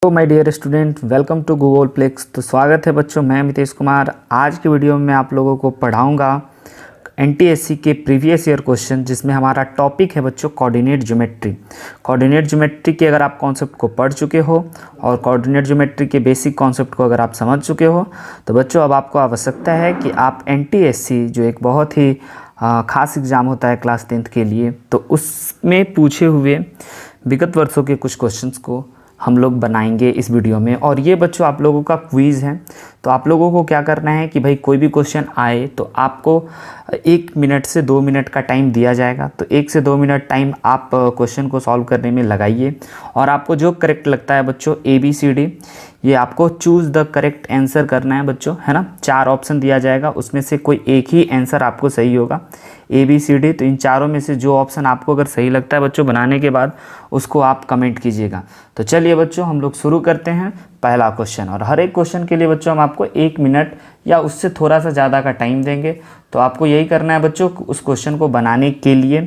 तो my dear student, welcome to Googleplex. तो स्वागत है बच्चों, मैं मितेश कुमार। आज की वीडियो में मैं आप लोगों को पढ़ाऊंगा एनटीएससी के प्रीवियस ईयर क्वेश्चन, जिसमें हमारा टॉपिक है बच्चों कोऑर्डिनेट ज्योमेट्री। कोऑर्डिनेट ज्योमेट्री के अगर आप कॉन्सेप्ट को पढ़ चुके हो और कोऑर्डिनेट ज्योमेट्री के बेसिक कॉन्सेप्ट को अगर आप समझ चुके हो तो बच्चों अब आपको आवश्यकता है कि आप एनटीएससी जो एक बहुत ही खास एग्ज़ाम होता है क्लास 10th के लिए, तो उसमें पूछे हुए विगत वर्षों के कुछ क्वेश्चंस को हम लोग बनाएंगे इस वीडियो में। और ये बच्चों आप लोगों का क्विज़ है, तो आप लोगों को क्या करना है कि भाई कोई भी क्वेश्चन आए तो आपको 1 मिनट से 2 मिनट का टाइम दिया जाएगा। तो 1 से 2 मिनट टाइम आप क्वेश्चन को सॉल्व करने में लगाइए और आपको जो करेक्ट लगता है बच्चों ABCD, ये आपको चूज़ द करेक्ट आंसर करना है बच्चों, है ना। 4 ऑप्शन दिया जाएगा, उसमें से कोई एक ही आंसर आपको सही होगा ABCD। तो इन चारों में से जो ऑप्शन आपको अगर सही लगता है बच्चों बनाने के बाद उसको आप कमेंट कीजिएगा। तो चलिए बच्चों हम लोग शुरू करते हैं पहला क्वेश्चन। और हर एक क्वेश्चन के लिए बच्चों हम आपको 1 मिनट या उससे थोड़ा सा ज़्यादा का टाइम देंगे। तो आपको यही करना है बच्चों, उस क्वेश्चन को बनाने के लिए,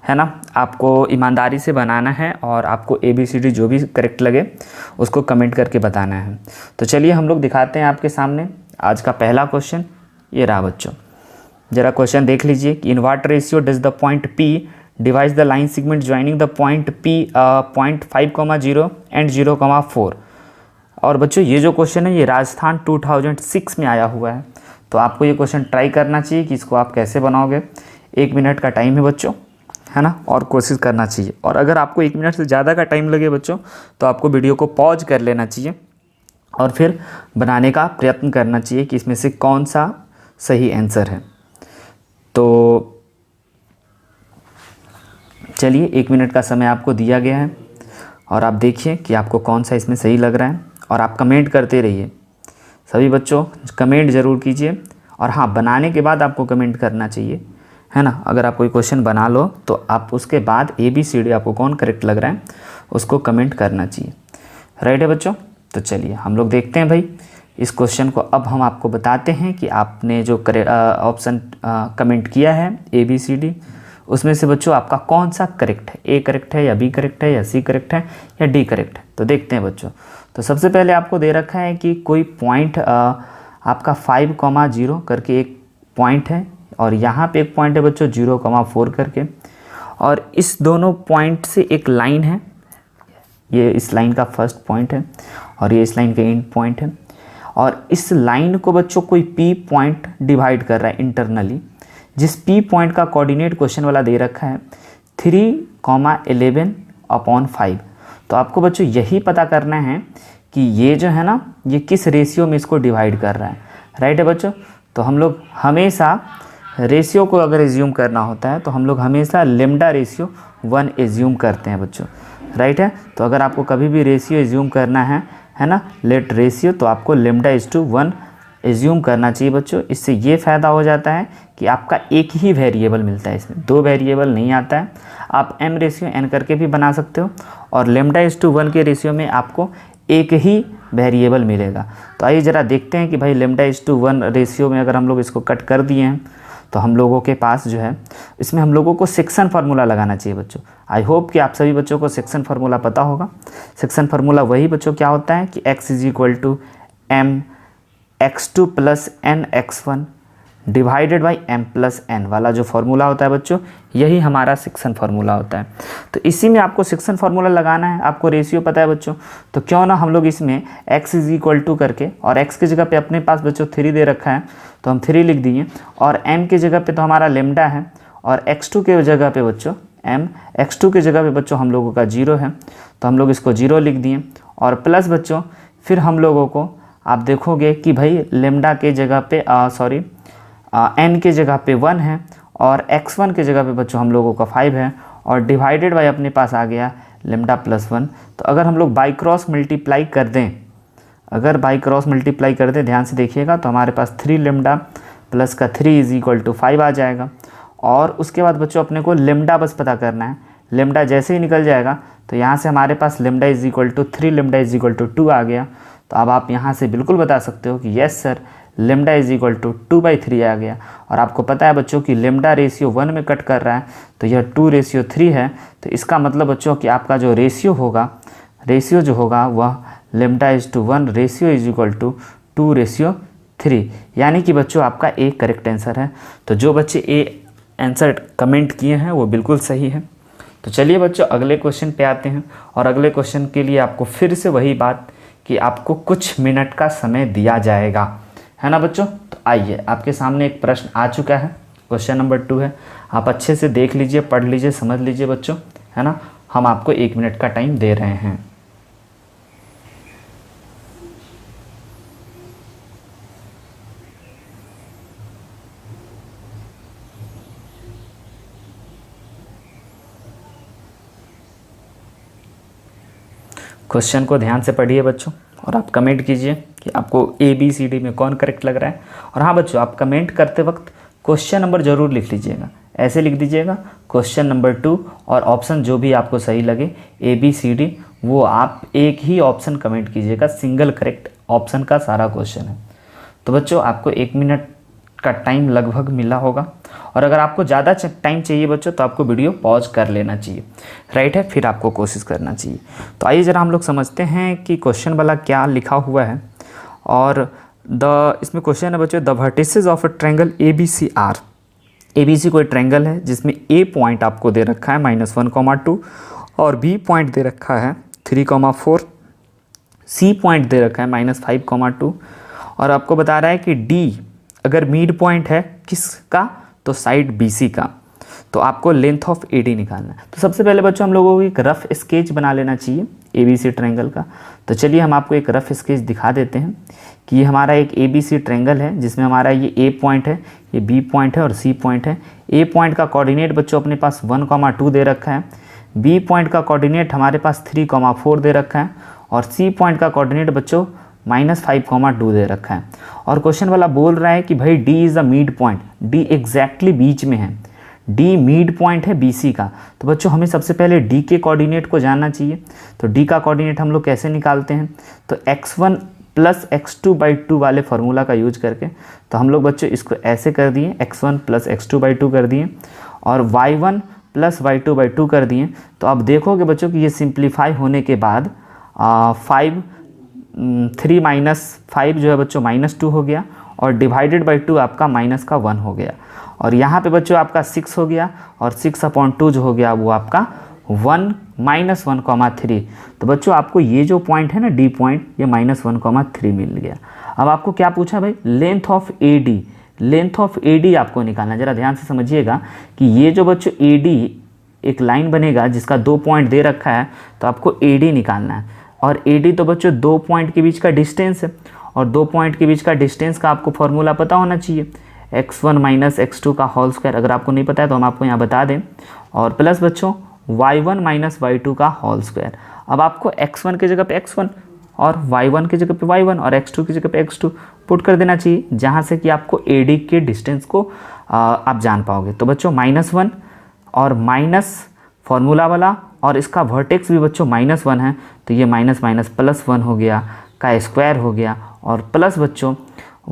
है ना, आपको ईमानदारी से बनाना है और आपको ABCD जो भी करेक्ट लगे उसको कमेंट करके बताना है। तो चलिए हम लोग दिखाते हैं आपके सामने आज का पहला क्वेश्चन। ये रहा बच्चों, जरा क्वेश्चन देख लीजिए कि in what ratio does the point P divides the line segment joining the point P 0.5, and 0,4। और बच्चों ये जो क्वेश्चन है ये राजस्थान 2006 में आया हुआ है। तो आपको ये क्वेश्चन ट्राई करना चाहिए कि इसको आप कैसे बनाओगे। 1 मिनट का टाइम है बच्चों, है ना, और कोशिश करना चाहिए। और अगर आपको 1 मिनट से ज़्यादा का टाइम लगे बच्चों तो आपको वीडियो को पॉज कर लेना चाहिए और फिर बनाने का प्रयत्न करना चाहिए कि इसमें से कौन सा सही आंसर है। तो चलिए 1 मिनट का समय आपको दिया गया है और आप देखिए कि आपको कौन सा इसमें सही लग रहा है और आप कमेंट करते रहिए। सभी बच्चों कमेंट ज़रूर कीजिए और हाँ, बनाने के बाद आपको कमेंट करना चाहिए, है ना। अगर आप कोई क्वेश्चन बना लो तो आप उसके बाद ABCD आपको कौन करेक्ट लग रहा है उसको कमेंट करना चाहिए। राइट है बच्चों। तो चलिए हम लोग देखते हैं भाई इस क्वेश्चन को। अब हम आपको बताते हैं कि आपने जो ऑप्शन कमेंट किया है ABCD, उसमें से बच्चों आपका कौन सा करेक्ट है। A करेक्ट है या B करेक्ट है या C करेक्ट है या D करेक्ट है। तो देखते हैं बच्चों। तो सबसे पहले आपको दे रखा है कि कोई पॉइंट आपका 5,0 करके एक पॉइंट है और यहाँ पे एक पॉइंट है बच्चों 0,4 करके, और इस दोनों पॉइंट से एक लाइन है। ये इस लाइन का फर्स्ट पॉइंट है और ये इस लाइन का एंड पॉइंट है। और इस लाइन को बच्चों कोई P पॉइंट डिवाइड कर रहा है इंटरनली, जिस P पॉइंट का कोऑर्डिनेट क्वेश्चन वाला दे रखा है 3,11/5। तो आपको बच्चों यही पता करना है कि ये जो है ना ये किस रेशियो में इसको डिवाइड कर रहा है। राइट है बच्चों। तो हम लोग हमेशा रेशियो को अगर एज्यूम करना होता है तो हम लोग हमेशा लेमडा रेशियो 1 एज्यूम करते हैं बच्चों। राइट है। तो अगर आपको कभी भी रेशियो एज्यूम करना है ना, लेट रेशियो, तो आपको λ/1 एज्यूम करना चाहिए बच्चों। इससे ये फ़ायदा हो जाता है कि आपका एक ही वेरिएबल मिलता है, इसमें 2 वेरिएबल नहीं आता है। आप m/n करके भी बना सकते हो और λ/1 के रेशियो में आपको एक ही वेरिएबल मिलेगा। तो आइए ज़रा देखते हैं कि भाई λ/1 रेशियो में अगर हम लोग इसको कट कर दिए हैं तो हम लोगों के पास जो है इसमें हम लोगों को सेक्शन फार्मूला लगाना चाहिए बच्चों। आई होप कि आप सभी बच्चों को सेक्शन फार्मूला पता होगा। सेक्शन फार्मूला वही बच्चों क्या होता है कि x = mx2 + nx1 divided by m+n वाला जो फार्मूला होता है बच्चों, यही हमारा सेक्शन फार्मूला होता है। तो इसी में आपको सेक्शन फार्मूला लगाना है। आपको रेशियो पता है बच्चों, तो क्यों ना हम लोग इसमें x = करके, और x की जगह पे अपने पास बच्चों 3 दे रखा है तो हम 3 लिख दिए, और m की जगह पे तो हमारा लेमडा है, और x2 के जगह पे बच्चों x2 के जगह पे बच्चों हम लोगों का 0 है तो हम लोग इसको 0 लिख दिए। और प्लस बच्चों फिर हम लोगों को आप देखोगे कि भाई लेमडा के जगह पे n के जगह पे 1 है और x1 के जगह पे बच्चों हम लोगों का 5 है, और डिवाइडेड बाय अपने पास आ गया λ+1। तो अगर हम लोग बाई क्रॉस मल्टीप्लाई कर दें, ध्यान से देखिएगा, तो हमारे पास 3λ प्लस का 3 = 5 आ जाएगा। और उसके बाद बच्चों अपने को लेमडा बस पता करना है। लेमडा जैसे ही निकल जाएगा तो यहाँ से हमारे पास λ = 3, λ = 2 आ गया। तो अब आप यहाँ से बिल्कुल बता सकते हो कि यस सर λ = 2/3 आ गया। और आपको पता है बच्चों कि लेमडा रेशियो 1 में कट कर रहा है तो यह 2/3 है। तो इसका मतलब बच्चों कि आपका जो रेशियो जो होगा वह λ/1 रेशियो इज इक्वल टू 2:3, यानी कि बच्चों आपका ए करेक्ट आंसर है। तो जो बच्चे ए आंसर कमेंट किए हैं वो बिल्कुल सही है। तो चलिए बच्चों अगले क्वेश्चन पे आते हैं, और अगले क्वेश्चन के लिए आपको फिर से वही बात कि आपको कुछ मिनट का समय दिया जाएगा, है ना बच्चों। तो आइए, आपके सामने एक प्रश्न आ चुका है, क्वेश्चन नंबर 2 है। आप अच्छे से देख लीजिए, पढ़ लीजिए, समझ लीजिए बच्चों, है ना। हम आपको 1 मिनट का टाइम दे रहे हैं। क्वेश्चन को ध्यान से पढ़िए बच्चों, और आप कमेंट कीजिए कि आपको ABCD में कौन करेक्ट लग रहा है। और हाँ बच्चों, आप कमेंट करते वक्त क्वेश्चन नंबर ज़रूर लिख लीजिएगा, ऐसे लिख दीजिएगा क्वेश्चन नंबर 2, और ऑप्शन जो भी आपको सही लगे ABCD, वो आप एक ही ऑप्शन कमेंट कीजिएगा, सिंगल करेक्ट ऑप्शन का सारा क्वेश्चन है। तो बच्चों आपको 1 मिनट का टाइम लगभग मिला होगा, और अगर आपको ज़्यादा टाइम चाहिए बच्चों तो आपको वीडियो पॉज कर लेना चाहिए, राइट है, फिर आपको कोशिश करना चाहिए। तो आइए ज़रा हम लोग समझते हैं कि क्वेश्चन वाला क्या लिखा हुआ है। और इसमें क्वेश्चन है बच्चों, the vertices of a triangle ABCR। ABC कोई ट्रायंगल है जिसमें A पॉइंट आपको दे रखा है -1,2, और B पॉइंट दे रखा है 3,4, C पॉइंट दे रखा है -5,2, और आपको बता रहा है कि D अगर मिड पॉइंट है किसका, तो साइड BC का। तो आपको लेंथ ऑफ AD निकालना है। तो सबसे पहले बच्चों हम लोगों को एक रफ स्केच बना लेना चाहिए ABC ट्रायंगल का। तो चलिए हम आपको एक रफ स्केच दिखा देते हैं कि ये हमारा एक ABC ट्रायंगल है जिसमें हमारा ये A पॉइंट है, ये B पॉइंट है और C पॉइंट है। A पॉइंट का कोऑर्डिनेट बच्चों अपने पास 1,2 दे रखा है, B पॉइंट का कोऑर्डिनेट हमारे पास 3,4 दे रखा है, और C पॉइंट का कोऑर्डिनेट बच्चों -5,2 दे रखा है। और क्वेश्चन वाला बोल रहा है कि भाई D is the mid point, D exactly बीच में है, D मिड पॉइंट है BC का। तो बच्चों हमें सबसे पहले D के कोऑर्डिनेट को जानना चाहिए। तो D का कोऑर्डिनेट हम लोग कैसे निकालते हैं, तो x1 + x2/2 वाले फार्मूला का यूज करके। तो हम लोग बच्चों इसको ऐसे कर दिए, x1 + x2/2 कर दिए, और y1 + y2/2 कर दिए। तो अब देखोगे बच्चों कि ये सिंप्लीफाई होने के बाद 3 - 5 जो है बच्चों -2 हो गया, और डिवाइडेड बाई 2 आपका -1 हो गया, और यहाँ पे बच्चों आपका 6 हो गया, और 6/2 जो हो गया वो आपका 1 -1,3। तो बच्चों आपको ये जो पॉइंट है ना D पॉइंट, ये -1,3 मिल गया। अब आपको क्या पूछा भाई, length of AD, length of AD आपको निकालना। ज़रा ध्यान से समझिएगा कि ये जो बच्चों AD एक लाइन बनेगा जिसका 2 पॉइंट दे रखा है, तो आपको AD निकालना है। और AD तो बच्चों 2 पॉइंट के बीच का डिस्टेंस है, और 2 पॉइंट के बीच का डिस्टेंस का आपको फॉर्मूला पता होना चाहिए, x1 - x2 का होल स्क्वायर। अगर आपको नहीं पता है तो हम आपको यहाँ बता दें, और प्लस बच्चों y1 - y2 का होल स्क्वायर। अब आपको x1 की जगह पे x1, और y1 की जगह पे y1, और x2 की जगह पे x2 पुट कर देना चाहिए, जहाँ से कि आपको AD के डिस्टेंस को आप जान पाओगे। तो बच्चों -1 और माइनस फार्मूला वाला, और इसका वर्टेक्स भी बच्चों -1 है, तो ये +1 हो गया का स्क्वायर हो गया, और प्लस बच्चों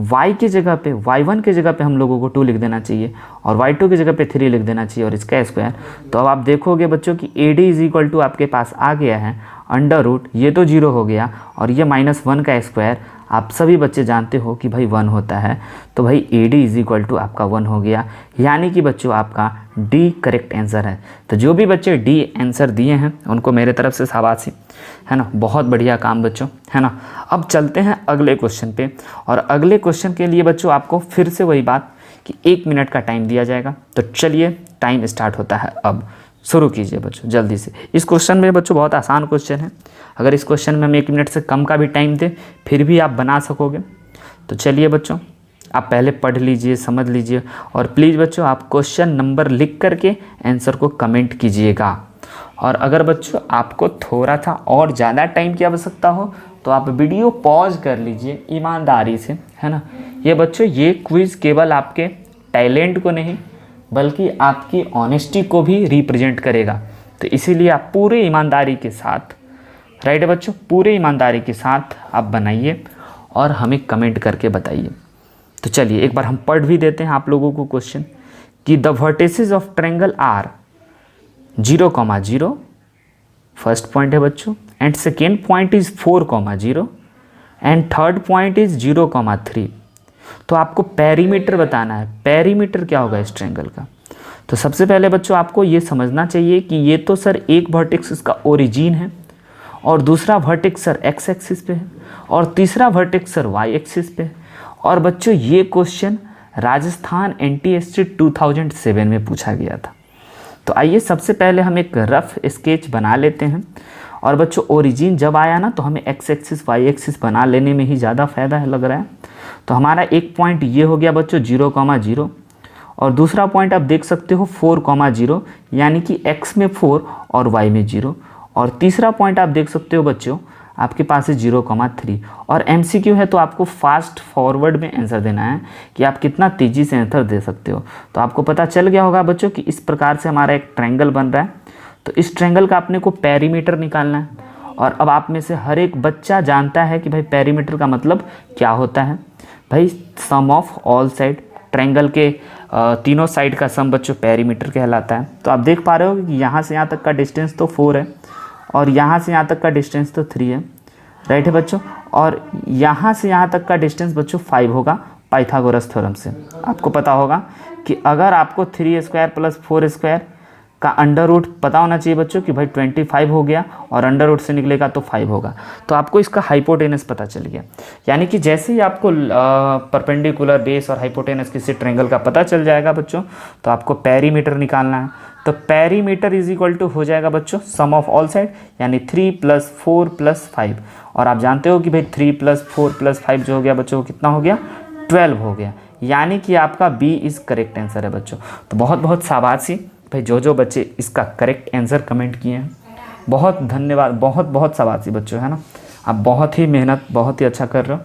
y की जगह पे, y1 की जगह पे हम लोगों को 2 लिख देना चाहिए, और y2 की जगह पे 3 लिख देना चाहिए, और इसका स्क्वायर। तो अब आप देखोगे बच्चों कि AD = आपके पास आ गया है √, ये तो 0 हो गया, और ये -1 का स्क्वायर आप सभी बच्चे जानते हो कि भाई 1 होता है। तो भाई AD = आपका 1 हो गया, यानी कि बच्चों आपका D करेक्ट आंसर है। तो जो भी बच्चे D आंसर दिए हैं उनको मेरे तरफ से शाबाशी, है ना, बहुत बढ़िया काम बच्चों, है ना। अब चलते हैं अगले क्वेश्चन पे, और अगले क्वेश्चन के लिए बच्चों आपको फिर से वही बात कि 1 मिनट का टाइम दिया जाएगा। तो चलिए टाइम स्टार्ट होता है, अब शुरू कीजिए बच्चों जल्दी से। इस क्वेश्चन में बच्चों बहुत आसान क्वेश्चन है, अगर इस क्वेश्चन में हम 1 मिनट से कम का भी टाइम दें फिर भी आप बना सकोगे। तो चलिए बच्चों आप पहले पढ़ लीजिए, समझ लीजिए, और प्लीज़ बच्चों आप क्वेश्चन नंबर लिख करके आंसर को कमेंट कीजिएगा। और अगर बच्चों आपको थोड़ा सा और ज़्यादा टाइम की आवश्यकता हो तो आप वीडियो पॉज कर लीजिए ईमानदारी से, है ना। ये बच्चों ये क्विज़ केवल आपके टैलेंट को नहीं बल्कि आपकी ऑनेस्टी को भी रिप्रेजेंट करेगा। तो इसीलिए आप पूरे ईमानदारी के साथ, राइट है बच्चों, पूरे ईमानदारी के साथ आप बनाइए और हमें कमेंट करके बताइए। तो चलिए एक बार हम पढ़ भी देते हैं आप लोगों को क्वेश्चन कि the vertices of triangle are 0,0, first point है बच्चों, and second point is 4,0 and third point is 0,3। तो आपको पेरीमीटर बताना है। पेरीमीटर क्या होगा इस ट्रायंगल का? तो सबसे पहले बच्चों आपको ये समझना चाहिए कि ये तो सर एक वर्टेक्स इसका ओरिजिन है, और दूसरा वर्टेक्स सर एक्स एक्सिस पे है, और तीसरा वर्टेक्स सर वाई एक्सिस पे है। और बच्चों ये क्वेश्चन राजस्थान एनटीएससी 2007 में पूछा गया था। तो आइए सबसे पहले हम एक रफ स्केच बना लेते हैं। और बच्चों ओरिजिन जब आया ना, तो हमें एक्स एक्सिस वाई एक्सिस बना लेने में ही ज़्यादा फ़ायदा है लग रहा है। तो हमारा एक पॉइंट ये हो गया बच्चों 0,0, और दूसरा पॉइंट आप देख सकते हो 4,0, यानी कि x में 4 और y में 0। और तीसरा पॉइंट आप देख सकते हो बच्चों आपके पास है 0,3। और MCQ है तो आपको फास्ट फॉरवर्ड में आंसर देना है कि आप कितना तेज़ी से आंसर दे सकते हो। तो आपको पता चल गया होगा बच्चों कि इस प्रकार से हमारा एक ट्रायंगल बन रहा है। तो इस ट्रायंगल का अपने को पेरीमीटर निकालना है। और अब आप में से हर एक बच्चा जानता है कि भाई पेरीमीटर का मतलब क्या होता है। भाई सम ऑफ ऑल साइड, ट्रायंगल के तीनों साइड का सम बच्चों पेरीमीटर कहलाता है। तो आप देख पा रहे हो कि यहाँ से यहाँ तक का डिस्टेंस तो 4 है, और यहाँ से यहाँ तक का डिस्टेंस तो 3 है, राइट है बच्चों। और यहाँ से यहाँ तक का डिस्टेंस बच्चों 5 होगा पाइथागोरस थ्योरम से। आपको पता होगा कि अगर आपको 3² + 4² का अंडर रूट पता होना चाहिए बच्चों कि भाई 25 हो गया, और अंडर रूट से निकलेगा तो 5 होगा। तो आपको इसका हाइपोटेनस पता चल गया। यानी कि जैसे ही आपको परपेंडिकुलर बेस और हाइपोटेनस किसी ट्रायंगल का पता चल जाएगा बच्चों, तो आपको पेरीमीटर निकालना है। तो पेरीमीटर इज इक्वल टू हो जाएगा बच्चों सम ऑफ ऑल साइड, यानी 3 + 4 + 5। और आप जानते हो कि भाई 3 + 4 + 5 जो हो गया बच्चों कितना हो गया? 12 हो गया। यानी कि आपका बी इज़ करेक्ट आंसर है बच्चों। तो बहुत बहुत शाबाशी भाई जो बच्चे इसका करेक्ट आंसर कमेंट किए हैं, बहुत धन्यवाद, बहुत बहुत शाबाशी बच्चों, है ना। आप बहुत ही मेहनत, बहुत ही अच्छा कर रहे हो।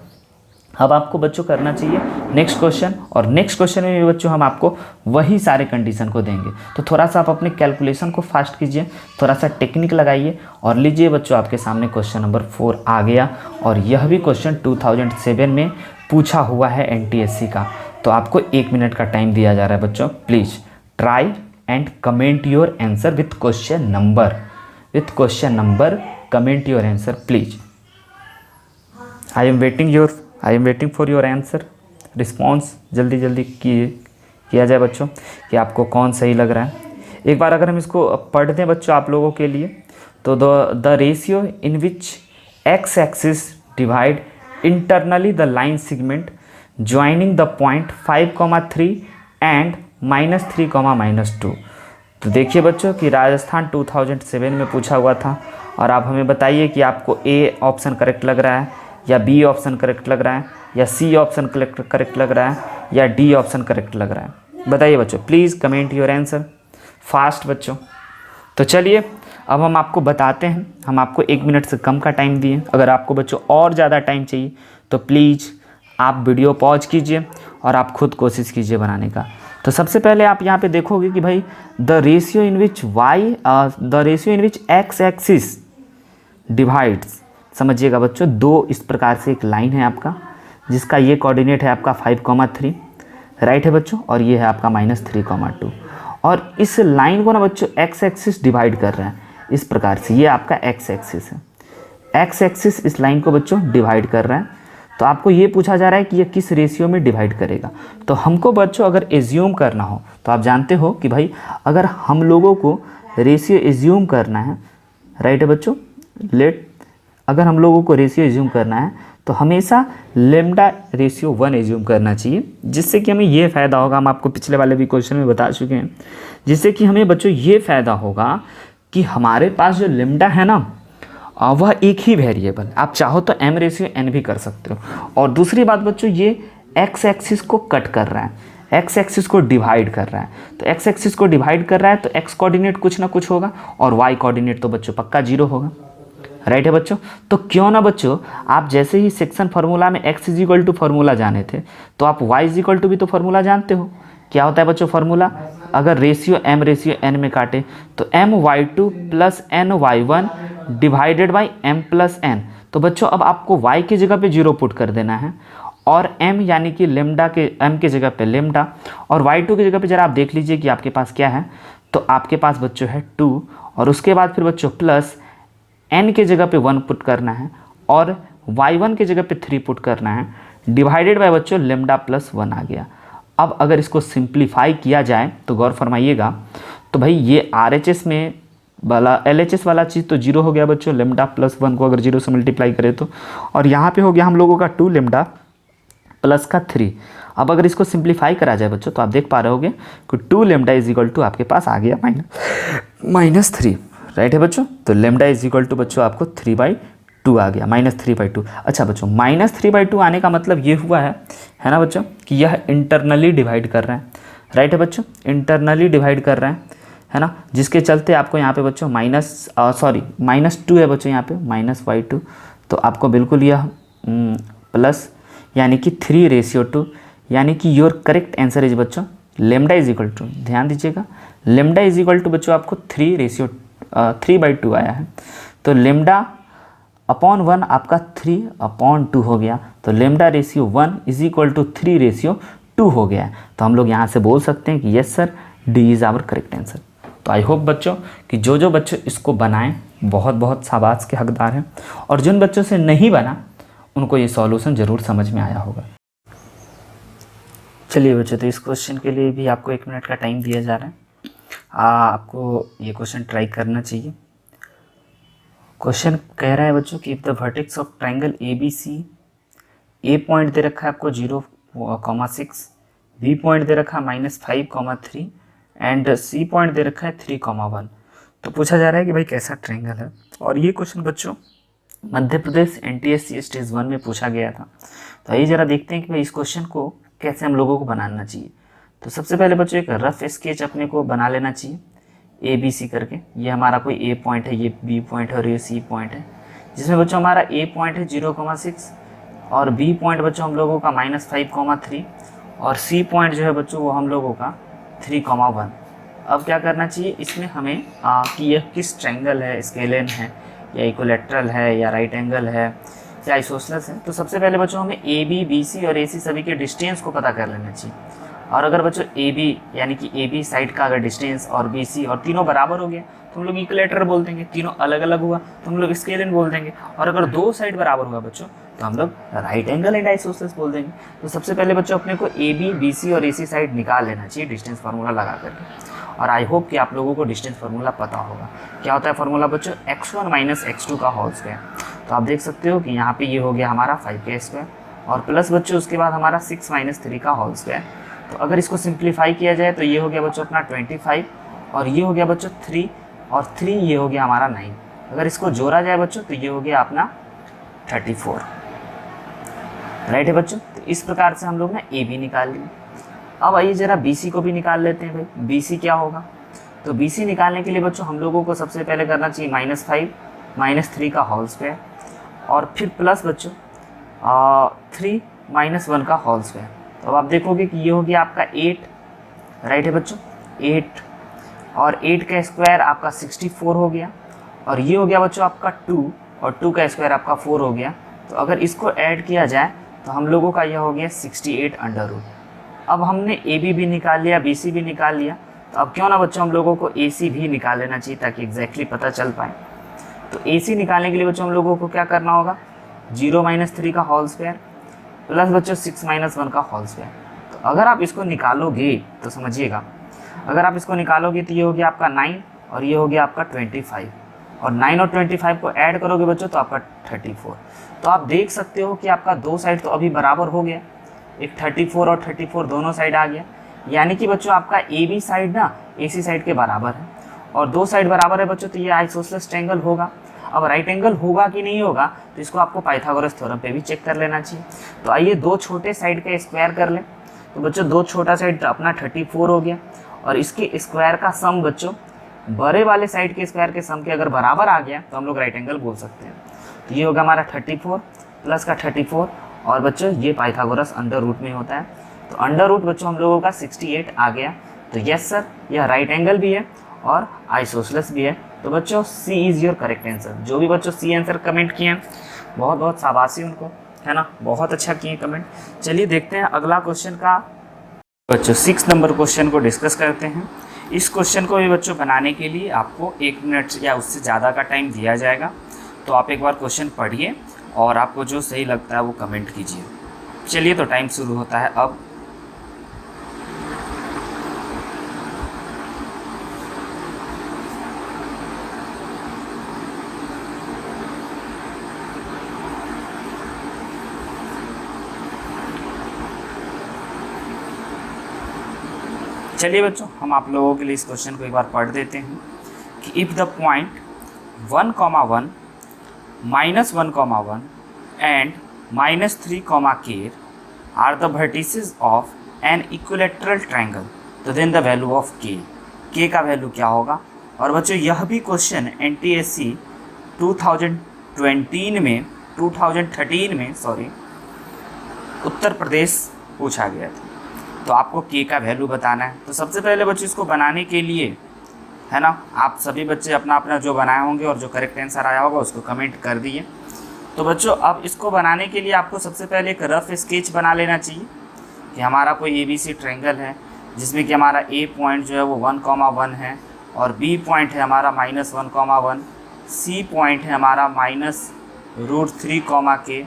अब आपको बच्चों करना चाहिए नेक्स्ट क्वेश्चन, और नेक्स्ट क्वेश्चन में भी बच्चों हम आपको वही सारे कंडीशन को देंगे। तो थोड़ा सा आप अपने कैलकुलेशन को फास्ट कीजिए, थोड़ा सा टेक्निक लगाइए, और लीजिए बच्चों आपके सामने क्वेश्चन नंबर 4 आ गया। और यह भी क्वेश्चन 2007 में पूछा हुआ है एनटीएससी का। तो आपको 1 मिनट का टाइम दिया जा रहा है बच्चों। Please try and comment your answer with question number. With question number, comment your answer please. I am waiting for your answer. Response जल्दी जल्दी किया जाए बच्चों कि आपको कौन सही लग रहा है। एक बार अगर हम इसको पढ़ दें बच्चों आप लोगों के लिए, तो the ratio in which x axis divide internally the line segment joining the point 5,3 and -3, -2। तो देखिए बच्चों कि राजस्थान 2007 में पूछा हुआ था। और आप हमें बताइए कि आपको ए ऑप्शन करेक्ट लग रहा है, या बी ऑप्शन करेक्ट लग रहा है, या सी ऑप्शन करेक्ट लग रहा है, या डी ऑप्शन करेक्ट लग रहा है। बताइए बच्चों, please comment your answer fast बच्चों। तो चलिए अब हम आपको बताते हैं। हम आपको 1 मिनट से कम का टाइम दिए। अगर आपको बच्चों और ज़्यादा टाइम चाहिए तो प्लीज़ आप वीडियो पॉज कीजिए और आप खुद कोशिश कीजिए बनाने का। तो सबसे पहले आप यहाँ पे देखोगे कि भाई the ratio in which x axis divides, समझिएगा बच्चों, दो इस प्रकार से एक लाइन है आपका, जिसका ये कोऑर्डिनेट है आपका 5,3, राइट है बच्चों, और ये है आपका -3,2। और इस लाइन को ना बच्चों एक्स एक्सिस डिवाइड कर रहा है इस प्रकार से। ये आपका एक्स एक्सिस है, एक्स एक्सिस इस लाइन को बच्चों डिवाइड कर रहा है। तो आपको ये पूछा जा रहा है कि ये किस रेशियो में डिवाइड करेगा। तो हमको बच्चों अगर एज्यूम करना हो, तो आप जानते हो कि भाई अगर हम लोगों को रेशियो एज्यूम करना है, राइट है बच्चों, अगर हम लोगों को रेशियो एज्यूम करना है तो हमेशा लेमडा रेशियो 1 एज्यूम करना चाहिए, जिससे कि हमें ये फ़ायदा होगा। हम आपको पिछले वाले भी क्वेश्चन में बता चुके हैं, जिससे कि हमें बच्चों ये फ़ायदा होगा कि हमारे पास जो लेमडा है ना वह एक ही वेरिएबल, आप चाहो तो m रेशियो n भी कर सकते हो। और दूसरी बात बच्चों, ये x एक्सिस को कट कर रहा है, x एक्सिस को डिवाइड कर रहा है। तो x एक्सिस को डिवाइड कर रहा है तो x कोऑर्डिनेट कुछ ना कुछ होगा, और y कोऑर्डिनेट तो बच्चों पक्का 0 होगा, राइट है बच्चों। तो क्यों ना बच्चों आप जैसे ही सेक्शन फार्मूला में x = फार्मूला जाने थे, तो आप y = भी तो फार्मूला जानते हो। क्या होता है बच्चों फार्मूला? अगर रेशियो m रेशियो n में काटे तो my2 + ny1 divided by m + n। तो बच्चों अब आपको y की जगह पे 0 पुट कर देना है, और m यानी कि लेमडा के m की जगह पे लेमडा, और y2 की जगह पे जरा आप देख लीजिए कि आपके पास क्या है। तो आपके पास बच्चों है 2, और उसके बाद फिर बच्चों प्लस n के जगह पे 1 पुट करना है और y1 के जगह पे 3 पुट करना है, डिवाइडेड बाय बच्चों लेमडा प्लस 1 आ गया। अब अगर इसको सिंप्लीफाई किया जाए तो गौर फरमाइएगा, तो भाई ये RHS में वाला LHS वाला चीज़ तो 0 हो गया बच्चों, लेमडा प्लस 1 को अगर 0 से मल्टीप्लाई करें तो, और यहाँ पे हो गया हम लोगों का 2 लेमडा प्लस का 3। अब अगर इसको सिंप्लीफाई करा जाए बच्चों तो आप देख पा रहे होगे कि 2 लेमडा इज इक्वल टू आपके पास आ गया -3, राइट है बच्चों। तो लेमडा इज इक्वल टू बच्चों आपको 3/2 आ गया, -3/2। अच्छा बच्चों, -3/2 आने का मतलब ये हुआ है ना बच्चों, कि यह इंटरनली डिवाइड कर रहे हैं, राइट है बच्चों, इंटरनली डिवाइड कर रहे हैं, है ना, जिसके चलते आपको यहाँ पे बच्चों -2 है बच्चों, यहाँ पे -y2, तो आपको बिल्कुल यह प्लस यानी कि 3:2, यानी कि योर करेक्ट आंसर इज बच्चों लेमडा इज इक्वल टू, ध्यान दीजिएगा, लेमडा इज इक्वल टू बच्चों आपको 3/2 आया है। तो लेमडा अपॉन 1 आपका 3/2 हो गया, तो lambda ratio 1 is equal to 3:2 हो गया है। तो हम लोग यहाँ से बोल सकते हैं कि yes sir, D is our correct answer. तो आई होप बच्चों कि जो बच्चे इसको बनाएं बहुत बहुत शाबाश के हकदार हैं, और जिन बच्चों से नहीं बना उनको ये सॉल्यूशन ज़रूर समझ में आया होगा। चलिए बच्चों, तो इस क्वेश्चन के लिए भी आपको 1 मिनट का टाइम दिया जा रहा है, आपको ये क्वेश्चन ट्राई करना चाहिए। क्वेश्चन कह रहा है बच्चों कि if the vertex of triangle ABC, A point दे रखा है आपको 0,6, बी पॉइंट दे रखा है -5,3 एंड सी पॉइंट दे रखा है 3,1। तो पूछा जा रहा है कि भाई कैसा ट्रायंगल है, और ये क्वेश्चन बच्चों मध्य प्रदेश NTSC स्टेज 1 में पूछा गया था। तो आइए जरा देखते हैं कि भाई इस क्वेश्चन को कैसे हम लोगों को बनाना चाहिए। तो सबसे पहले बच्चों एक रफ स्केच अपने को बना लेना चाहिए ABC करके। ये हमारा कोई A पॉइंट है, ये B पॉइंट है और ये C पॉइंट है, जिसमें बच्चों हमारा A पॉइंट है 0,6 और B पॉइंट बच्चों हम लोगों का -5,3 और C पॉइंट जो है बच्चों वो हम लोगों का 3,1। अब क्या करना चाहिए इसमें हमें कि यह किस ट्रायंगल है, स्केलेन है या इक्विलैटरल है या राइट एंगल है या आइसोसेलेस है। तो सबसे पहले बच्चों हमें AB, BC और AC सभी के डिस्टेंस को पता कर लेना चाहिए। और अगर बच्चों AB यानी कि AB साइड का अगर डिस्टेंस और BC और तीनों बराबर हो गया तो हम लोग इक्विलैटरल बोल देंगे, तीनों अलग अलग हुआ तो हम लोग स्केलेन बोल देंगे, और अगर दो साइड बराबर हुआ बच्चों तो हम लोग राइट एंगल एंड आइसोसेलेस बोल देंगे। तो सबसे पहले बच्चों अपने को AB, BC और AC साइड निकाल लेना चाहिए डिस्टेंस फार्मूला लगा करके। और आई होप कि आप लोगों को डिस्टेंस फार्मूला पता होगा। क्या होता है फार्मूला बच्चों? x1 - x2 का होल स्क्वायर। तो आप देख सकते हो कि यहाँ पे ये हो गया हमारा 5k² और प्लस बच्चों उसके बाद हमारा 6 - 3 का होल स्क्वायर। तो अगर इसको सिंप्लीफाई किया जाए तो ये हो गया बच्चों अपना 25 और ये हो गया बच्चों 3 और 3 ये हो गया हमारा 9। अगर इसको जोड़ा जाए बच्चों तो ये हो गया अपना 34, राइट है बच्चों। तो इस प्रकार से हम लोग ना AB निकाल लिए। अब आइए जरा BC को भी निकाल लेते हैं भाई। BC क्या होगा? तो BC निकालने के लिए बच्चों हम लोगों को सबसे पहले करना चाहिए -5 - 3 का होल स्क्वायर और फिर प्लस बच्चों 3 - 1 का होल स्क्वायर। तो अब आप देखोगे कि ये हो गया आपका 8, राइट है बच्चों, 8 और 8 का स्क्वायर आपका 64 हो गया और ये हो गया बच्चों आपका 2 और 2 का स्क्वायर आपका 4 हो गया। तो अगर इसको ऐड किया जाए तो हम लोगों का यह हो गया 68 अंडर रूट। अब हमने AB भी निकाल लिया, BC भी निकाल लिया, तो अब क्यों ना बच्चों हम लोगों को AC भी निकाल लेना चाहिए ताकि एग्जैक्टली पता चल पाए। तो AC निकालने के लिए बच्चों हम लोगों को क्या करना होगा? 0 - 3 का होल स्क्वायर प्लस बच्चों 6 - 1 का होल स्क्वायर। तो अगर आप इसको निकालोगे तो समझिएगा, अगर आप इसको निकालोगे तो ये हो गया आपका 9 और ये हो गया आपका 25 और 9 और 25 को ऐड करोगे बच्चों तो आपका 34। तो आप देख सकते हो कि आपका दो साइड तो अभी बराबर हो गया, एक 34 और 34 दोनों साइड आ गया, यानी कि बच्चों आपका AB साइड ना AC साइड के बराबर है और दो साइड बराबर है बच्चों, तो ये आइसोसेलेस ट्रायंगल होगा। अब राइट एंगल होगा कि नहीं होगा तो इसको आपको पाइथागोरस थ्योरम पे भी चेक कर लेना चाहिए। तो आइए दो छोटे साइड का स्क्वायर कर लें। तो बच्चों दो छोटा साइड अपना 34 हो गया और इसके स्क्वायर का सम बच्चों बड़े वाले साइड के स्क्वायर के सम के अगर बराबर आ गया तो हम लोग राइट एंगल बोल सकते हैं। तो ये होगा हमारा 34 प्लस का 34 और बच्चों ये पाइथागोरस अंडर रूट में होता है। तो अंडर रूट बच्चों हम लोगों का 68 आ गया। तो यस सर, यह राइट एंगल भी है और आइसोसेलेस भी है। तो बच्चों C is your correct answer. जो भी बच्चों C आंसर कमेंट किए हैं बहुत बहुत शाबाशी उनको, है ना, बहुत अच्छा किए कमेंट। चलिए देखते हैं अगला क्वेश्चन का। बच्चों 6 नंबर क्वेश्चन को डिस्कस करते हैं। इस क्वेश्चन को भी बच्चों बनाने के लिए आपको 1 मिनट या उससे ज़्यादा का टाइम दिया जाएगा। तो आप एक बार क्वेश्चन पढ़िए और आपको जो सही लगता है वो कमेंट कीजिए। चलिए तो टाइम शुरू होता है अब। चलिए बच्चों, हम आप लोगों के लिए इस क्वेश्चन को एक बार पढ़ देते हैं कि if the point 1,1 -1,1 and -3, k are the vertices of an equilateral triangle, तो then the value of K का वैल्यू क्या होगा। और बच्चों यह भी क्वेश्चन NTSC 2013 में उत्तर प्रदेश पूछा गया था। तो आपको के का वैल्यू बताना है। तो सबसे पहले बच्चों इसको बनाने के लिए, है ना, आप सभी बच्चे अपना अपना जो बनाए होंगे और जो करेक्ट आंसर आया होगा उसको कमेंट कर दिए। तो बच्चों अब इसको बनाने के लिए आपको सबसे पहले एक रफ स्केच बना लेना चाहिए कि हमारा कोई ABC ट्रायंगल है जिसमें कि हमारा A पॉइंट जो है वो 1,1 है और B पॉइंट है हमारा -1,1, C पॉइंट है हमारा -√3, k।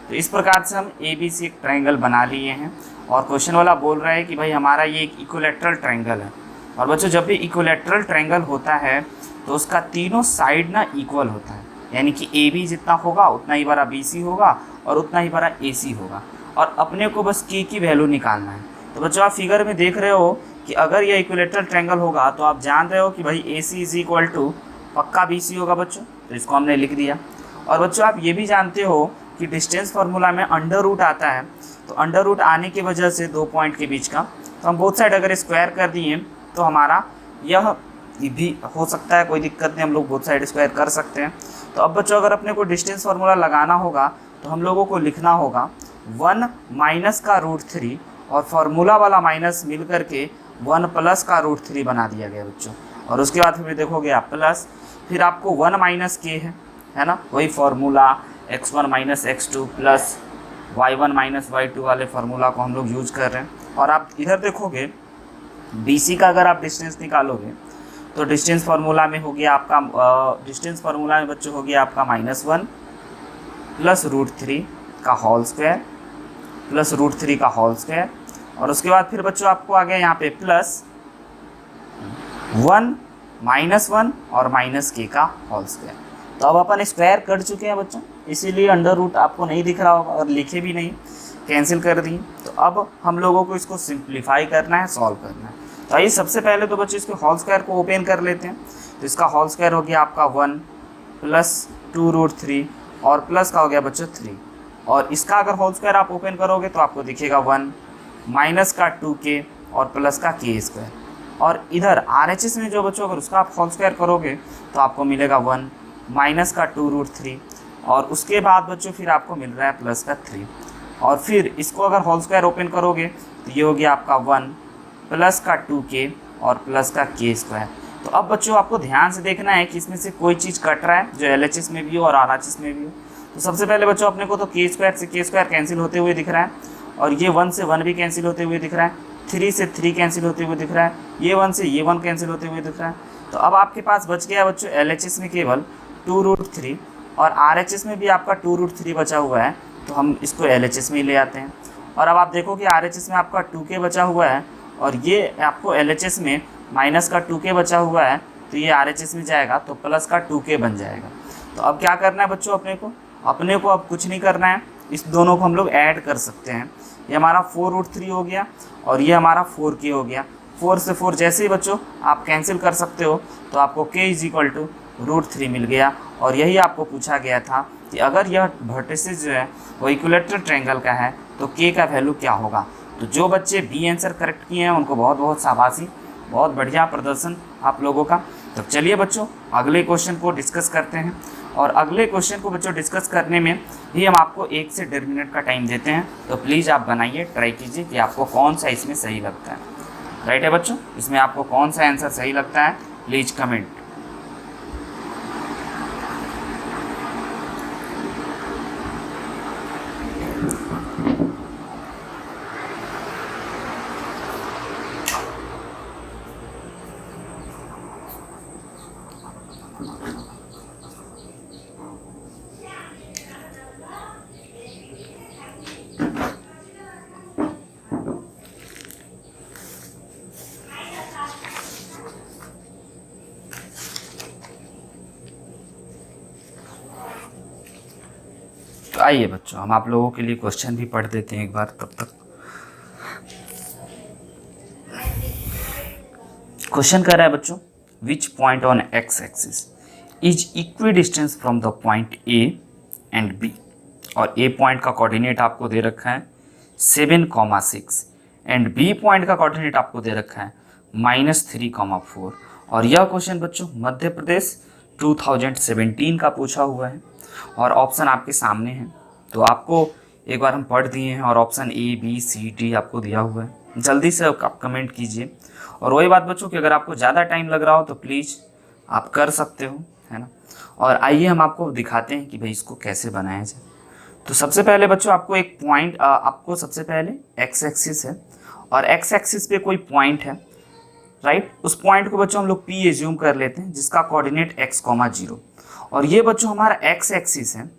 तो इस प्रकार से हम ABC एक ट्रायंगल बना लिए हैं। और क्वेश्चन वाला बोल रहा है कि भाई हमारा ये एक इक्विलैटरल ट्रायंगल है। और बच्चों जब भी इक्विलैटरल ट्रायंगल होता है तो उसका तीनों साइड ना इक्वल होता है, यानी कि AB जितना होगा उतना ही बड़ा BC होगा और उतना ही बड़ा AC होगा। और अपने को बस के की वैल्यू निकालना है। तो बच्चों आप फिगर में देख रहे हो कि अगर यह इक्विलैटरल ट्रायंगल होगा तो आप जान रहे हो कि भाई AC = पक्का BC होगा बच्चों, तो इसको हमने लिख दिया। और बच्चों आप ये भी जानते हो कि डिस्टेंस फार्मूला में अंडर रूट आता है, तो अंडर रूट आने की वजह से दो पॉइंट के बीच का, तो हम बोथ साइड अगर स्क्वायर कर दिए तो हमारा यह भी हो सकता है, कोई दिक्कत नहीं, हम लोग बोथ साइड स्क्वायर कर सकते हैं। तो अब बच्चों अगर अपने को डिस्टेंस फार्मूला लगाना होगा तो हम लोगों को लिखना होगा 1 - √3 और फार्मूला वाला माइनस मिल करके 1 + √3 बना दिया गया बच्चों। और उसके बाद फिर देखोगे आप प्लस, फिर आपको 1 - k है ना, वही formula x1 - x2 plus y1 - y2 वाले फार्मूला को हम लोग यूज़ कर रहे हैं। और आप इधर देखोगे BC का अगर आप डिस्टेंस निकालोगे तो डिस्टेंस फार्मूला में हो गया आपका बच्चों हो गया आपका -1 + √3 का होल स्क्वायर प्लस √3 का होल स्क्वायर। और उसके बाद फिर बच्चों आपको आ गया यहाँ पे प्लस 1 -1 और -k का होल स्क्वायर। तो अब अपन स्क्वायर कर चुके हैं बच्चों, इसीलिए अंडर रूट आपको नहीं दिख रहा होगा और लिखे भी नहीं, कैंसिल कर दिए। तो अब हम लोगों को इसको सिंप्लीफाई करना है, सॉल्व करना है। तो आइए सबसे पहले तो बच्चों इसके होल स्क्वायर को ओपन कर लेते हैं। तो इसका होल स्क्वायर हो गया आपका 1 + 2√3 और प्लस का हो गया बच्चों 3। और इसका अगर होल स्क्वायर आप ओपन करोगे तो आपको दिखेगा 1 माइनस का 2k और प्लस का k²। और इधर RHS में जो बच्चों अगर उसका आप होल स्क्वायर करोगे तो आपको मिलेगा 1 माइनस का 2√3 और उसके बाद बच्चों फिर आपको मिल रहा है प्लस का 3। और फिर इसको अगर होल स्क्वायर ओपन करोगे तो ये हो गया आपका 1 प्लस का 2k और प्लस का k²। तो अब बच्चों आपको ध्यान से देखना है कि इसमें से कोई चीज़ कट रहा है जो LHS में भी हो और RHS में भी हो। तो सबसे पहले बच्चों अपने को तो k² से k² कैंसिल होते हुए दिख रहा है और ये 1 से 1 भी कैंसिल होते हुए दिख रहा है, 3 से 3 कैंसिल होते हुए दिख रहा है, ये 1 से ये 1 कैंसिल होते हुए दिख रहा है। तो अब आपके पास बच गया बच्चों LHS में केवल 2√3 और RHS में भी आपका 2√3 बचा हुआ है, तो हम इसको LHS में ही ले आते हैं। और अब आप देखो कि RHS में आपका 2k बचा हुआ है और ये आपको LHS में माइनस का 2k बचा हुआ है, तो ये RHS में जाएगा तो प्लस का 2k बन जाएगा। तो अब क्या करना है बच्चों अपने को अब कुछ नहीं करना है, इस दोनों को हम लोग ऐड कर सकते हैं। ये हमारा 4√3 हो गया और ये हमारा 4k हो गया। 4 से 4 जैसे ही बच्चों आप कैंसिल कर सकते हो तो आपको k = √3 मिल गया। और यही आपको पूछा गया था कि अगर यह वर्टिसेस जो है वो इक्विलैटरल ट्रायंगल का है तो k का वैल्यू क्या होगा। तो जो बच्चे बी आंसर करेक्ट किए हैं उनको बहुत बहुत शाबाशी, बहुत बढ़िया प्रदर्शन आप लोगों का। तो चलिए बच्चों अगले क्वेश्चन को डिस्कस करते हैं। और अगले क्वेश्चन को बच्चों डिस्कस करने में ही हम आपको 1 से 1.5 मिनट का टाइम देते हैं। तो प्लीज़ आप बनाइए, ट्राई कीजिए कि आपको कौन सा इसमें सही लगता है। राइट है बच्चों, इसमें आपको कौन सा आंसर सही लगता है प्लीज़ कमेंट। तो आइए बच्चों, हम आप लोगों के लिए क्वेश्चन भी पढ़ देते हैं एक बार तब तक। क्वेश्चन कर रहा है बच्चों, which point on X axis is equidistance from the point A and B. और ए पॉइंट का कोऑर्डिनेट आपको दे रखा है 7,6 एंड बी पॉइंट का कोऑर्डिनेट आपको दे रखा है -3,4। और यह क्वेश्चन बच्चों मध्य प्रदेश 2017 का पूछा हुआ है और ऑप्शन आपके सामने है। तो आपको एक बार हम पढ़ दिए हैं और option A B C D आपको दिया हुआ है। जल्दी से आप कमेंट कीजिए। और वही बात बच्चों कि अगर आपको ज़्यादा टाइम लग रहा हो तो प्लीज़ आप कर सकते हो, है ना। और आइए हम आपको दिखाते हैं कि भाई इसको कैसे बनाया जाए। तो सबसे पहले बच्चों आपको एक पॉइंट, आपको सबसे पहले एक्स एक्सिस है और एक्स एक्सिस पे कोई पॉइंट है, राइट। उस पॉइंट को बच्चों हम लोग पी एज्यूम कर लेते हैं जिसका कोऑर्डिनेट x,0। और ये बच्चों हमारा एक्स एक्सिस है,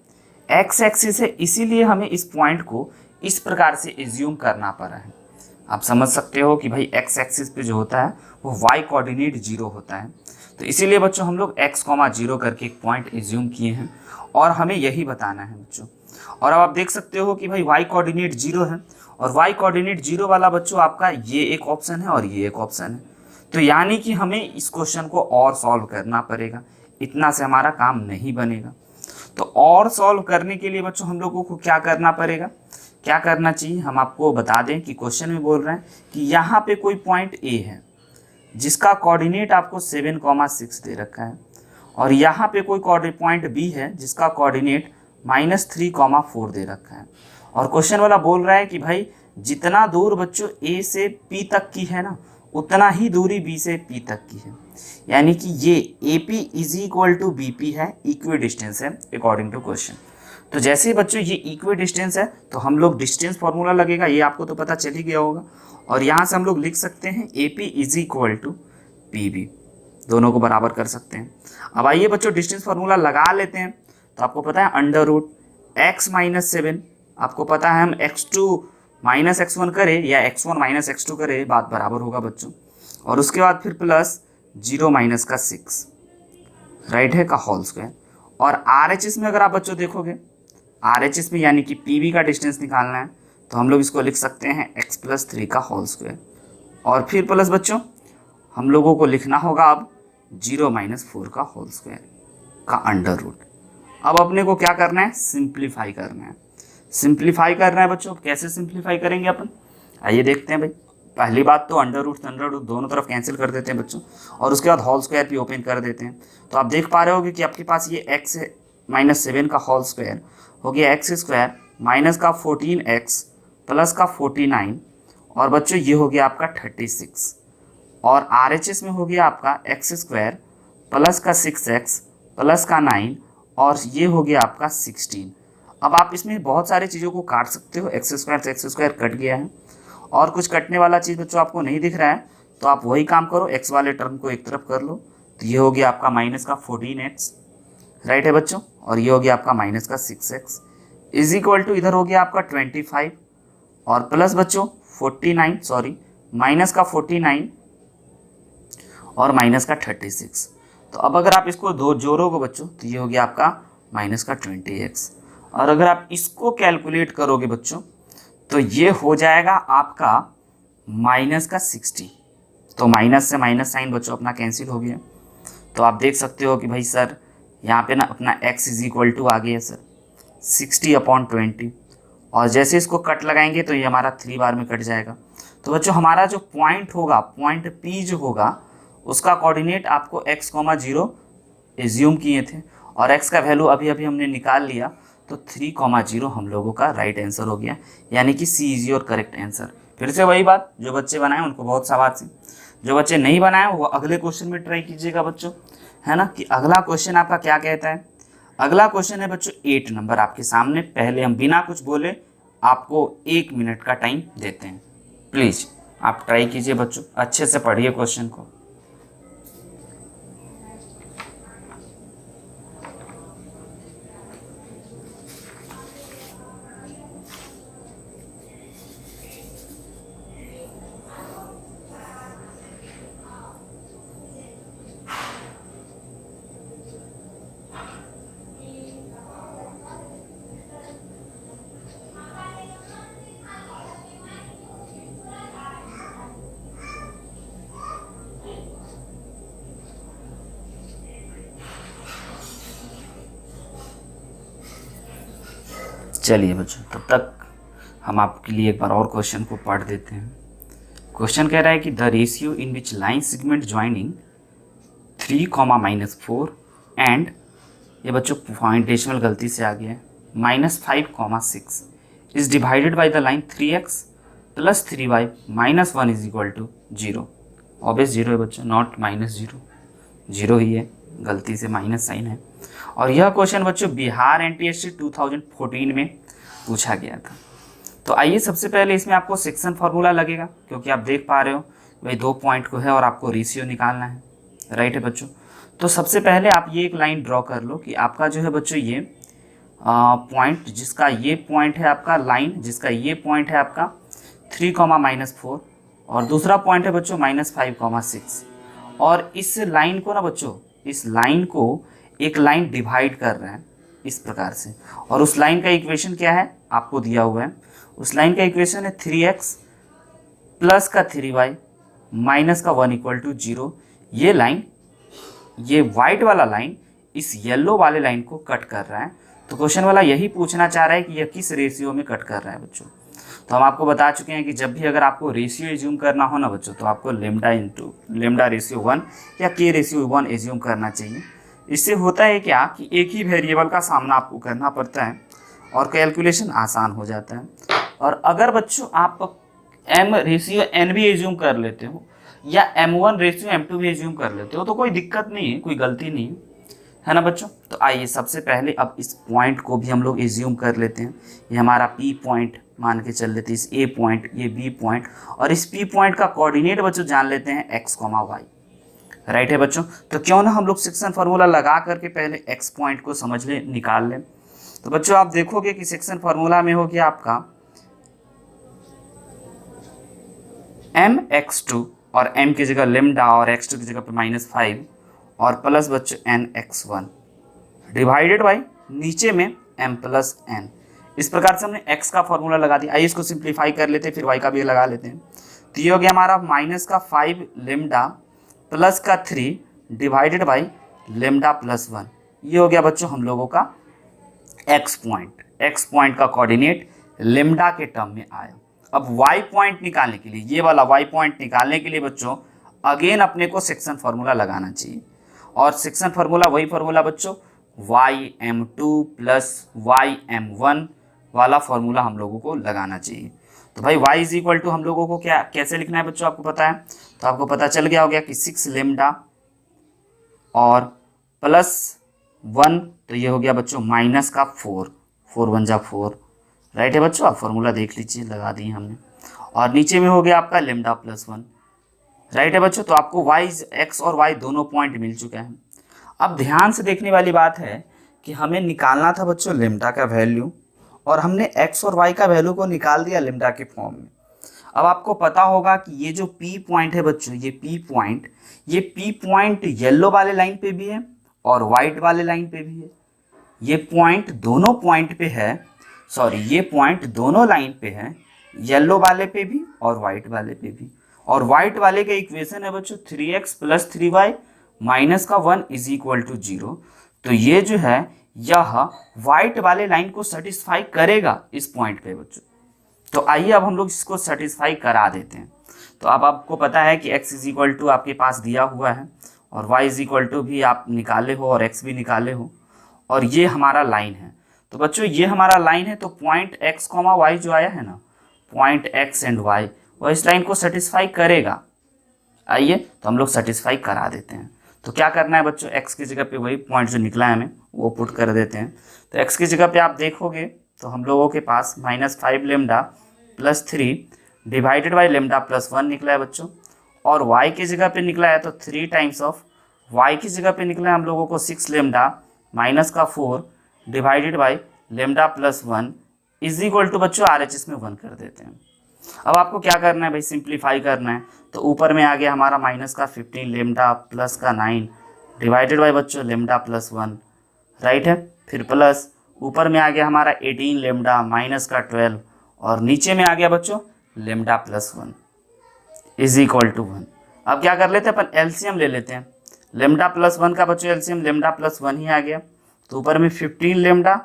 एक्स एक्सिस है, इसीलिए हमें इस पॉइंट को इस प्रकार से एज्यूम करना पड़ा है। आप समझ सकते हो कि भाई एक्स एक्सिस पे जो होता है वो y कोऑर्डिनेट 0 होता है। तो इसीलिए बच्चों हम लोग x,0 करके एक पॉइंट एज्यूम किए हैं और हमें यही बताना है बच्चों। और अब आप देख सकते हो कि भाई y कोऑर्डिनेट 0 है और y कोऑर्डिनेट 0 वाला बच्चों आपका ये एक ऑप्शन है और ये एक ऑप्शन है। तो यानी कि हमें इस क्वेश्चन को और सॉल्व करना पड़ेगा, इतना से हमारा काम नहीं बनेगा। तो और सॉल्व करने के लिए बच्चों हम लोगों को क्या करना पड़ेगा, क्या करना चाहिए, हम आपको बता दें कि क्वेश्चन में बोल रहे हैं कि यहाँ पे कोई पॉइंट ए है जिसका कोऑर्डिनेट आपको 7,6 दे रखा है और यहाँ पे कोई पॉइंट बी है जिसका कोऑर्डिनेट -3,4 दे रखा है। और क्वेश्चन वाला बोल रहा है कि भाई जितना दूर बच्चों ए से पी तक की है ना, उतना ही दूरी बी से पी तक की है। यानी कि ये A P is equal to B P है, इक्वी डिस्टेंस है अकॉर्डिंग टू क्वेश्चन। तो जैसे ही बच्चों ये इक्वी डिस्टेंस है तो हम लोग डिस्टेंस फॉर्मूला लगेगा, ये आपको तो पता चल ही गया होगा। और यहाँ से हम लोग लिख सकते हैं A P is equal to P B, दोनों को बराबर कर सकते हैं। अब आइए बच्चों डिस्टेंस फार्मूला लगा लेते हैं। तो आपको पता है √x-7, आपको पता है हम x2 -x1 करें या x1 -x2 करें बात बराबर होगा बच्चों। और उसके बाद फिर प्लस 0-6 राइट है का होल स्क्वायर। और RHS में अगर आप बच्चों देखोगे, RHS में यानी कि PB का डिस्टेंस निकालना है तो हम लोग इसको लिख सकते हैं x+3 का होल स्क्वायर। और फिर प्लस बच्चों हम लोगों को लिखना होगा अब 0-4 का होल स्क्वायर का अंडर रूट। अब अपने को क्या करना है, सिंप्लीफाई करना है। सिंप्लीफाई करना है बच्चों, कैसे सिंप्लीफाई करेंगे अपन, आइए देखते हैं भाई। पहली बात तो अंडर रूट दोनों तरफ कैंसिल कर देते हैं बच्चों और उसके बाद होल स्क्वायर भी ओपन कर देते हैं। तो आप देख पा रहे होगे कि आपके पास ये x-7 का होल स्क्वायर हो गया x² माइनस का 14x प्लस का 49 और बच्चों ये हो गया आपका 36। और RHS में हो गया आपका x² प्लस का 6x प्लस का 9 और ये हो गया आपका 16। अब आप इसमें बहुत सारी चीज़ों को काट सकते हो, x² से x² कट गया है और कुछ कटने वाला चीज़ बच्चों आपको नहीं दिख रहा है तो आप वही काम करो, x वाले टर्म को एक तरफ कर लो। तो ये हो गया आपका माइनस का 14x राइट है बच्चों और ये हो गया आपका माइनस का 6x इज इक्वल टू इधर हो गया आपका 25 और प्लस बच्चों 49 माइनस का 49 और माइनस का 36। तो अब अगर आप इसको दो जोड़ोगे बच्चों तो ये हो गया आपका माइनस का 20x और अगर आप इसको कैलकुलेट करोगे बच्चों तो ये हो जाएगा आपका माइनस का 60। तो माइनस से माइनस साइन बच्चों अपना कैंसिल हो गया। तो आप देख सकते हो कि भाई सर यहाँ पे ना अपना x इज इक्वल टू आ गया सर 60/20 और जैसे इसको कट लगाएंगे तो ये हमारा 3 बार में कट जाएगा। तो बच्चों हमारा जो पॉइंट होगा, पॉइंट P जो होगा उसका कोऑर्डिनेट आपको x,0 एज्यूम किए थे और x का वैल्यू अभी अभी हमने निकाल लिया तो 3,0 हम लोगों का राइट आंसर हो गया, यानी कि C is your correct answer. फिर से वही बात, जो बच्चे बनाए उनको बहुत शाबाशी, जो बच्चे नहीं बनाए वो अगले क्वेश्चन में ट्राई कीजिएगा बच्चों, है ना। कि अगला क्वेश्चन आपका क्या कहता है, अगला क्वेश्चन है बच्चों 8 नंबर आपके सामने। पहले हम बिना कुछ बोले आपको 1 मिनट का टाइम देते हैं, प्लीज़ आप ट्राई कीजिए बच्चों, अच्छे से पढ़िए क्वेश्चन को। चलिए बच्चों, तब तक हम आपके लिए एक बार और क्वेश्चन को पढ़ देते हैं। क्वेश्चन कह रहा है कि the ratio in which line segment joining 3, and ये बच्चों पॉइंट डेसिमल गलती से आ गया है, -5, is divided by the line 3x + 3y - 1 is equal to 0। Obvious 0 है बच्चों, नॉट -0, 0 ही है, गलती से माइनस साइन है। और यह क्वेश्चन बच्चों बिहार NTSC 2014 में पूछा गया था। तो आइए सबसे पहले इसमें आपको सेक्शन फार्मूला लगेगा, क्योंकि आप देख पा रहे हो भाई 2 पॉइंट को है और आपको रेशियो निकालना है, राइट है बच्चों। तो सबसे पहले आप ये एक लाइन ड्रॉ कर लो कि आपका जो है बच्चों ये पॉइंट, जिसका ये पॉइंट है आपका लाइन, जिसका ये पॉइंट है आपका 3, -4 और दूसरा पॉइंट है बच्चों -5, और इस लाइन को ना बच्चों, इस लाइन को एक लाइन डिवाइड कर रहा है इस प्रकार से। और उस लाइन का इक्वेशन क्या है आपको दिया हुआ है, उस लाइन का इक्वेशन है 3x + 3y - 1 = 0। ये लाइन, ये वाइट वाला लाइन इस येलो वाले लाइन को कट कर रहा है। तो क्वेश्चन वाला यही पूछना चाह रहा है कि यह किस रेशियो में कट कर रहा है बच्चों। तो हम आपको बता चुके हैं कि जब भी अगर आपको रेशियो एज्यूम करना हो ना बच्चों, तो आपको λ/1 या k/1 एज्यूम करना चाहिए। इससे होता है क्या कि एक ही वेरिएबल का सामना आपको करना पड़ता है और कैलकुलेशन आसान हो जाता है। और अगर बच्चों आप m/n भी एज्यूम कर लेते हो या m1/m2 भी एज्यूम कर लेते हो तो कोई दिक्कत नहीं है, कोई गलती नहीं है ना बच्चों। तो आइए सबसे पहले अब इस पॉइंट को भी हम लोग एज्यूम कर लेते हैं। ये हमारा P पॉइंट मान के चल लेते हैं, इस A पॉइंट, ये B पॉइंट, और इस P पॉइंट का कोऑर्डिनेट बच्चों जान लेते हैं x, y, राइट है बच्चों। तो क्यों ना हम लोग सेक्शन फार्मूला लगा करके पहले x पॉइंट को समझ ले, निकाल लें। तो बच्चों आप देखोगे कि सेक्शन फार्मूला में हो गया आपका mx2 और m की जगह लेमडा और x2 की जगह पे -5 और प्लस बच्चों nx1 डिवाइडेड बाई नीचे में m + n। इस प्रकार से हमने x का फॉर्मूला लगा दिया। आइए इसको सिंप्लीफाई कर लेते हैं, फिर y का भी लगा लेते हैं। तो ये हो गया हमारा -5 लेमडा + 3 डिवाइडेड बाई लेमडा + 1। ये हो गया बच्चों हम लोगों का x पॉइंट। x पॉइंट का कोऑर्डिनेट लेमडा के टर्म में आया। अब y पॉइंट निकालने के लिए, ये वाला y पॉइंट निकालने के लिए बच्चों अगेन अपने को सेक्शन फार्मूला लगाना चाहिए। और सेक्शन फार्मूला वही फार्मूला बच्चों ym2 + ym1 वाला फार्मूला हम लोगों को लगाना चाहिए। तो भाई y = हम लोगों को क्या कैसे लिखना है बच्चों, आपको पता है। तो आपको पता चल गया हो गया कि 6 लेमडा और +1, तो ये हो गया बच्चों -4, 4 × 1 = 4, राइट है बच्चों। आप फार्मूला देख लीजिए, लगा दिए हमने। और नीचे में हो गया आपका लेमडा + 1, राइट है बच्चों। तो आपको y, x और y दोनों पॉइंट मिल चुके हैं। अब ध्यान से देखने वाली बात है कि हमें निकालना था बच्चों लेमडा का वैल्यू, और हमने x और y का वैल्यू को निकाल दिया लेमडा के फॉर्म में। अब आपको पता होगा कि ये जो P पॉइंट है बच्चों, ये P पॉइंट येलो वाले लाइन पे भी है और वाइट वाले लाइन पे भी है। ये पॉइंट दोनों पॉइंट पे है, सॉरी ये पॉइंट दोनों लाइन पे है, येलो वाले पे भी और वाइट वाले पे भी। और वाइट वाले का इक्वेशन है बच्चों 3x + 3y - 1 = 0। तो ये जो है यह वाइट वाले लाइन को सेटिस्फाई करेगा इस पॉइंट पे बच्चों। तो आइए अब हम लोग इसको सेटिस्फाई करा देते हैं। तो अब आपको पता है कि x = आपके पास दिया हुआ है और y = भी आप निकाले हो और x भी निकाले हो, और ये हमारा लाइन है। तो बच्चों ये हमारा लाइन है, तो पॉइंट x, y जो आया है ना, पॉइंट x एंड y, वो इस लाइन को सेटिस्फाई करेगा। आइए तो हम लोग सेटिस्फाई करा देते हैं। तो क्या करना है बच्चों, x की जगह पे वही पॉइंट जो निकला है हमें वो पुट कर देते हैं। तो x की जगह पे आप देखोगे तो हम लोगों के पास -5 लेमडा + 3 डिवाइडेड बाई लेमडा + 1 निकला है बच्चों। और y की जगह पे निकला है तो 3 टाइम्स ऑफ y की जगह पे निकला है हम लोगों को 6 लेमडा -4 डिवाइडेड बाई लेमडा + 1 = बच्चों RHS में 1 कर देते हैं। अब आपको क्या करना है भाई, सिंप्लीफाई करना है। तो ऊपर में आ गया हमारा -15 लेमडा + 9 डिवाइडेड बाई बच्चों लेमडा + 1, राइट है। फिर प्लस ऊपर में आ गया हमारा 18 लेमडा -12 और नीचे में आ गया बच्चों लेमडा + 1 = 1। अब क्या कर लेते हैं अपन, एलसीएम ले लेते हैं। लेमडा + 1 का बच्चों एलसीएम लेमडा + 1 ही आ गया। तो ऊपर में 15 लेमडा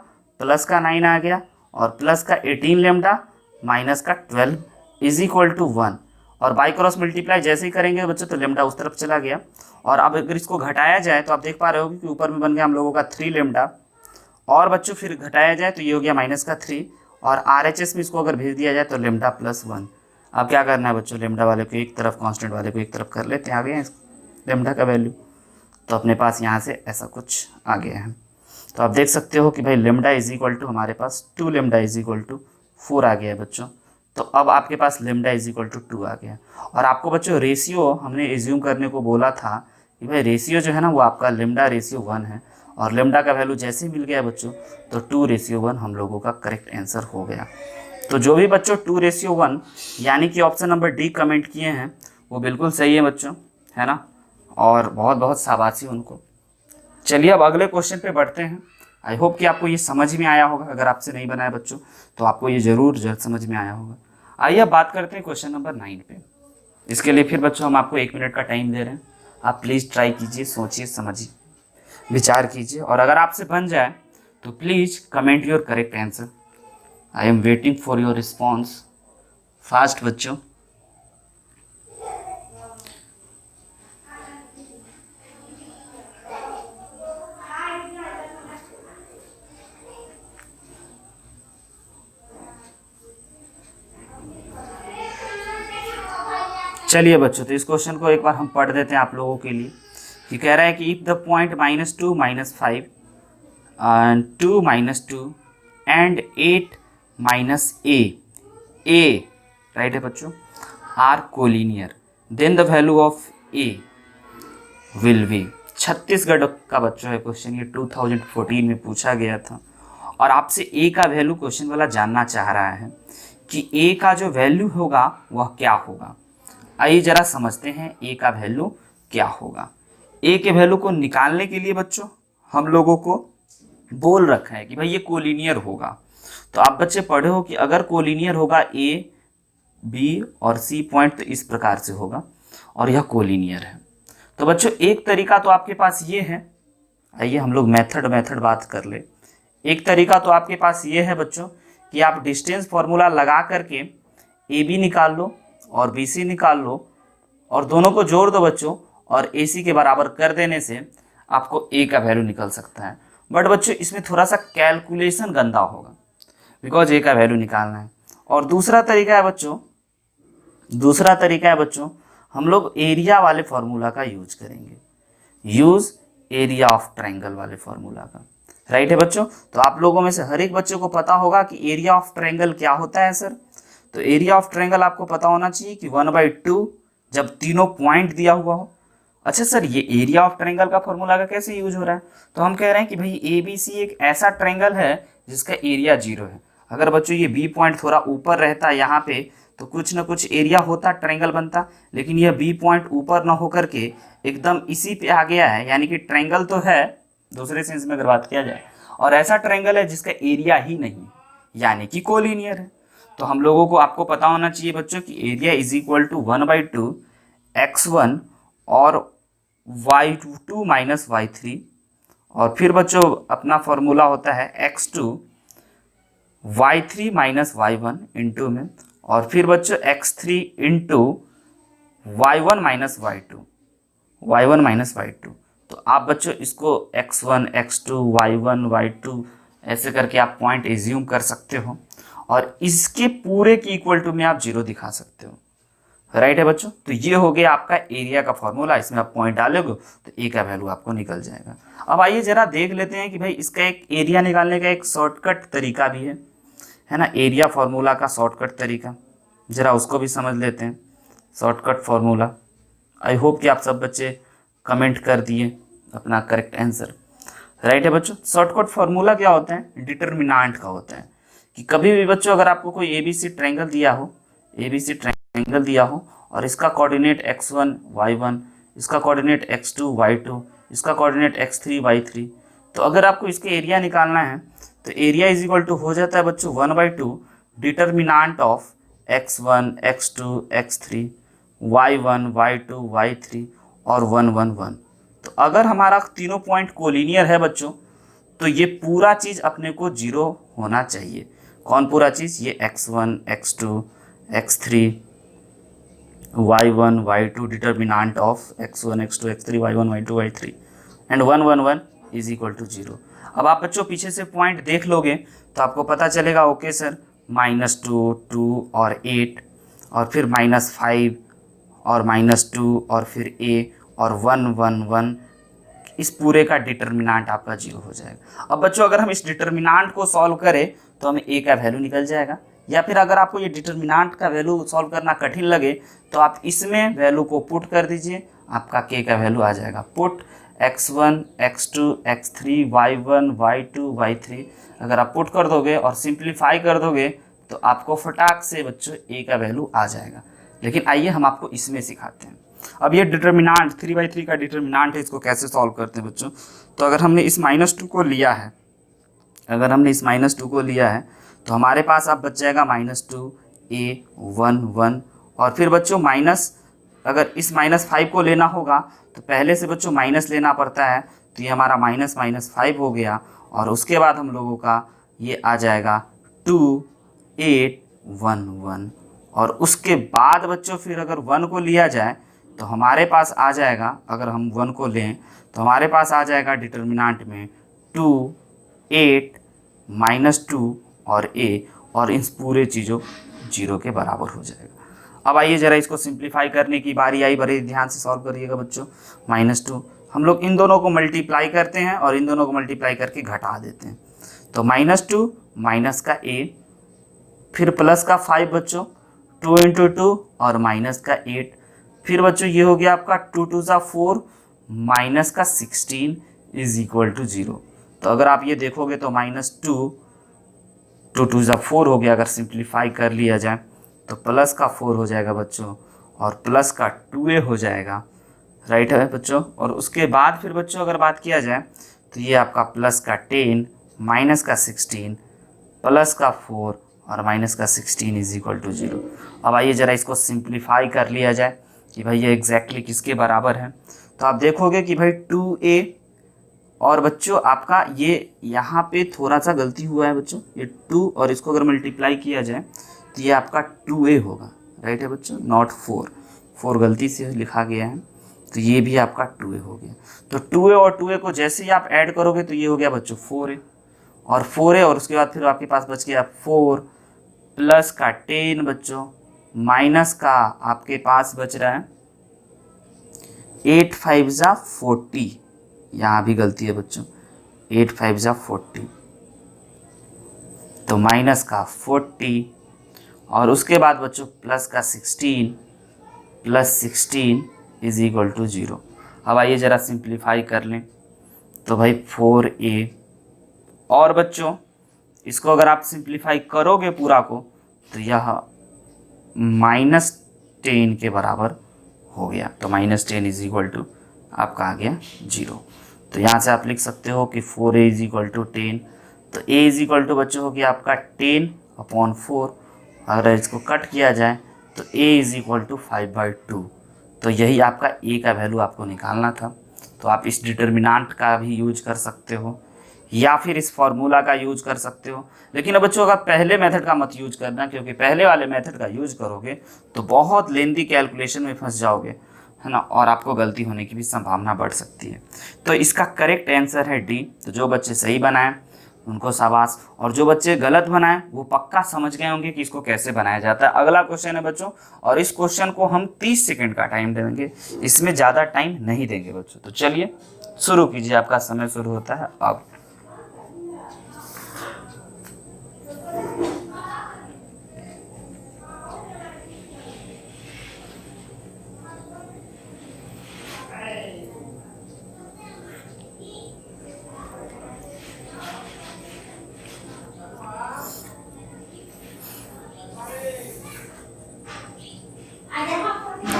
+ 9 आ गया और प्लस का 18 लेमडा माइनस का 12 इज इक्वल टू 1। और बाई क्रॉस मल्टीप्लाई जैसे ही करेंगे बच्चों तो लेमडा उस तरफ चला गया। और अब अगर इसको घटाया जाए तो आप देख पा रहे हो कि ऊपर में बन गया हम लोगों का 3 लेमडा, और बच्चों फिर घटाया जाए तो ये हो गया माइनस का 3, और RHS में इसको अगर भेज दिया जाए तो लेमडा प्लस 1। अब क्या करना है बच्चों, लेमडा वाले को एक तरफ, कांस्टेंट वाले को एक तरफ कर लेते हैं, आ गए हैं लेमडा का वैल्यू। तो अपने पास यहाँ से ऐसा कुछ आ गया है। तो आप देख सकते हो कि भाई लेमडा इज इक्वल टू हमारे पास 2 लेमडा इज इक्वल टू 4 आ गया है बच्चों। तो अब आपके पास लेमडा इज इक्वल टू 2 आ गया। और आपको बच्चों रेशियो हमने एज्यूम करने को बोला था कि भाई रेशियो जो है ना वो आपका लेमडा रेशियो 1 है, और लेमडा का वैल्यू जैसे ही मिल गया बच्चों तो 2:1 हम लोगों का करेक्ट आंसर हो गया। तो जो भी बच्चों 2:1 यानी कि ऑप्शन नंबर डी कमेंट किए हैं वो बिल्कुल सही है बच्चों, है ना, और बहुत बहुत शाबाशी उनको। चलिए अब अगले क्वेश्चन पे बढ़ते हैं। आई होप कि आपको ये समझ में आया होगा, अगर आपसे नहीं बनाया बच्चों तो आपको ये जरूर समझ में आया होगा। आइए अब बात करते हैं क्वेश्चन नंबर 9 पे। इसके लिए फिर बच्चों हम आपको 1 मिनट का टाइम दे रहे हैं, आप प्लीज़ ट्राई कीजिए, सोचिए, समझिए, विचार कीजिए, और अगर आपसे बन जाए तो please comment your correct answer. I am waiting for your response fast बच्चों। चलिए बच्चों, तो इस क्वेश्चन को एक बार हम पढ़ देते हैं आप लोगों के लिए। ये कह रहा है कि if the point -2 -5 2 -2 and 8 -a right है बच्चों are collinear, then the value of a will be. Chhattisgarh का बच्चों है क्वेश्चन, ये 2014 में पूछा गया था, और आपसे a का वैल्यू क्वेश्चन वाला जानना चाह रहा है कि a का जो वैल्यू होगा वह क्या होगा। आइए जरा समझते हैं a का वैल्यू क्या होगा। a के वैल्यू को निकालने के लिए बच्चों हम लोगों को बोल रखा है कि भाई ये कोलिनियर होगा। तो आप बच्चे पढ़े हो कि अगर कोलिनियर होगा a, b और c पॉइंट तो इस प्रकार से होगा, और यह कोलिनियर है। तो बच्चों एक तरीका तो आपके पास ये है, आइए हम लोग मेथड बात कर ले। एक तरीका तो आपके पास ये है बच्चों कि आप डिस्टेंस फॉर्मूला लगा करके ए बी निकाल लो और बी सी निकाल लो, और दोनों को जोड़ दो बच्चों, और ए सी के बराबर कर देने से आपको ए का वैल्यू निकल सकता है। बट बच्चों इसमें थोड़ा सा कैलकुलेशन गंदा होगा, बिकॉज ए का वैल्यू निकालना है। और दूसरा तरीका है बच्चों हम लोग एरिया वाले फॉर्मूला का यूज करेंगे, यूज एरिया ऑफ ट्रायंगल वाले फॉर्मूला का, राइट है बच्चों। तो आप लोगों में से हर एक बच्चे को पता होगा कि एरिया ऑफ ट्रायंगल क्या होता है सर। तो एरिया ऑफ ट्रायंगल आपको पता होना चाहिए कि 1/2 जब तीनों पॉइंट दिया हुआ हो। अच्छा सर ये एरिया ऑफ ट्रायंगल का फॉर्मूला का कैसे यूज हो रहा है, तो हम कह रहे हैं कि भाई ABC एक ऐसा ट्रायंगल है जिसका एरिया 0 है। अगर बच्चों ये B पॉइंट थोड़ा ऊपर रहता यहाँ पे तो कुछ ना कुछ एरिया होता, ट्रायंगल बनता, लेकिन यह B पॉइंट ऊपर ना होकर के एकदम इसी पे आ गया है, यानी कि ट्रायंगल तो है दूसरे सेंस में अगर बात किया जाए, और ऐसा ट्रायंगल है जिसका एरिया ही नहीं, यानी कि कोलिनियर है। तो हम लोगों को आपको पता होना चाहिए बच्चों कि area is equal to 1/2 x1 और y2 माइनस y3, और फिर बच्चों अपना फॉर्मूला होता है x2 y3 minus y1 into में, और फिर बच्चों x3 into y1 minus y2। तो आप बच्चों इसको x1 x2 y1 y2 ऐसे करके आप पॉइंट एज्यूम कर सकते हो, और इसके पूरे की इक्वल टू में आप 0 दिखा सकते हो, राइट है बच्चों। तो ये हो गया आपका एरिया का फॉर्मूला, इसमें आप पॉइंट डालोगे तो ए का वैल्यू आपको निकल जाएगा। अब आइए जरा देख लेते हैं कि भाई इसका एक एरिया निकालने का एक शॉर्टकट तरीका भी है ना, एरिया फॉर्मूला का शॉर्टकट तरीका, जरा उसको भी समझ लेते हैं। शॉर्टकट फॉर्मूला, आई होप कि आप सब बच्चे कमेंट कर दिए अपना करेक्ट आंसर, राइट है बच्चों। शॉर्टकट फॉर्मूला क्या होता है, डिटर्मिनेंट का होता है कि कभी भी बच्चों अगर आपको कोई ABC ट्रायंगल दिया हो और इसका कोऑर्डिनेट x1 y1, इसका कोऑर्डिनेट x2 y2, इसका कोऑर्डिनेट x3 y3, तो अगर आपको इसके एरिया निकालना है तो एरिया इज इक्वल टू हो जाता है बच्चों 1/2 determinant of x1 x2 x3 y1 y2 y3 और 1 1 1। तो अगर हमारा तीनों पॉइंट कोलिनियर है बच्चों तो ये पूरा चीज़ अपने को 0 होना चाहिए। कौन पूरा चीज़, ये x1 x2 x3 y1 y2 determinant of x1 x2 x3 y1 y2 y3 and 1 1 1 is equal to 0। अब आप बच्चों पीछे से पॉइंट देख लोगे तो आपको पता चलेगा ओके सर -2 2 और 8 और फिर -5 और -2 और फिर a और 1 1 1, इस पूरे का डिटर्मिनांट आपका 0 हो जाएगा। अब बच्चों अगर हम इस डिटर्मिनांट को सॉल्व करें तो हमें a का वैल्यू निकल जाएगा, या फिर अगर आपको ये डिटर्मिनांट का वैल्यू सॉल्व करना कठिन लगे तो आप इसमें वैल्यू को पुट कर दीजिए, आपका k का वैल्यू आ जाएगा। Put x1 x2 x3 y1 y2 y3 अगर आप पुट कर दोगे और सिंप्लीफाई कर दोगे तो आपको फटाक से बच्चों a का वैल्यू आ जाएगा। लेकिन आइए हम आपको इसमें सिखाते हैं। अब ये डिटर्मिनांट 3/3 का डिटर्मिनांट है, इसको कैसे सॉल्व करते हैं बच्चों। तो अगर हमने इस -2 को लिया है, तो हमारे पास अब बच जाएगा -2 a 1 1 और फिर बच्चों अगर इस -5 को लेना होगा तो पहले से बच्चों माइनस लेना पड़ता है, तो ये हमारा -5 हो गया और उसके बाद हम लोगों का ये आ जाएगा 2 8 1 1 और उसके बाद बच्चों फिर अगर 1 को लिया जाए तो हमारे पास आ जाएगा, अगर हम 1 को लें तो हमारे पास आ जाएगा डिटर्मिनांट में 2 8 -2 और a और इन पूरे चीज़ों 0 के बराबर हो जाएगा। अब आइए ज़रा इसको सिंप्लीफाई करने की बारी आई, बड़े ध्यान से सॉल्व करिएगा बच्चों। -2 हम लोग इन दोनों को मल्टीप्लाई करते हैं और इन दोनों को मल्टीप्लाई करके घटा देते हैं, तो -2 माइनस का a फिर प्लस का 5 बच्चों 2 × 2 और माइनस का 8, फिर बच्चों ये हो गया आपका 2 2 सा 4 माइनस का 16 इज इक्वल टू 0। तो अगर आप ये देखोगे तो -2 2 2 सा 4 हो गया, अगर सिंप्लीफाई कर लिया जाए तो प्लस का 4 हो जाएगा बच्चों और प्लस का 2a हो जाएगा, राइट है बच्चों। और उसके बाद फिर बच्चों अगर बात किया जाए तो ये आपका प्लस का 10 माइनस का 16 प्लस का 4 और माइनस का 16 इज इक्वल टू 0। अब आइए ज़रा इसको सिंप्लीफाई कर लिया जाए कि भाई ये एग्जैक्टली किसके बराबर है। तो आप देखोगे कि भाई 2a और बच्चों आपका ये यहाँ पे थोड़ा सा गलती हुआ है बच्चों, ये 2 और इसको अगर मल्टीप्लाई किया जाए तो ये आपका 2a होगा, राइट है बच्चों, नॉट 4 गलती से लिखा गया है, तो ये भी आपका 2a हो गया। तो 2a और 2a को जैसे ही आप ऐड करोगे तो ये हो गया बच्चों 4a और उसके बाद फिर आपके पास बच गया 4 प्लस का 10 बच्चों माइनस का आपके पास बच रहा है 8 5 जा 40, यहाँ भी गलती है बच्चों 8 5 जा 40, तो माइनस का 40 और उसके बाद बच्चों प्लस का 16 प्लस 16 इज इक्वल टू 0। अब आइए ज़रा सिंप्लीफाई कर लें तो भाई 4a और बच्चों इसको अगर आप सिंप्लीफाई करोगे पूरा को तो यह -10 के बराबर हो गया, तो -10 इज इक्वल टू आपका आ गया 0। तो यहाँ से आप लिख सकते हो कि 4a इज इक्वल टू 10, तो a इज इक्वल टू बच्चों हो गया आपका 10/4, अगर इसको कट किया जाए तो a इज इक्वल टू 5/2। तो यही आपका a का वैल्यू आपको निकालना था। तो आप इस डिटर्मिनांट का भी यूज कर सकते हो या फिर इस फॉर्मूला का यूज कर सकते हो, लेकिन अब बच्चों का पहले मेथड का मत यूज करना, क्योंकि पहले वाले मेथड का यूज करोगे तो बहुत लेंदी कैलकुलेशन में फंस जाओगे, है ना, और आपको गलती होने की भी संभावना बढ़ सकती है। तो इसका करेक्ट आंसर है डी। तो जो बच्चे सही बनाएं उनको शाबाश, और जो बच्चे गलत बनाएं वो पक्का समझ गए होंगे कि इसको कैसे बनाया जाता है। अगला क्वेश्चन है बच्चों, और इस क्वेश्चन को हम 30 सेकंड का टाइम देंगे, इसमें ज़्यादा टाइम नहीं देंगे बच्चों। तो चलिए शुरू कीजिए, आपका समय शुरू होता है अब।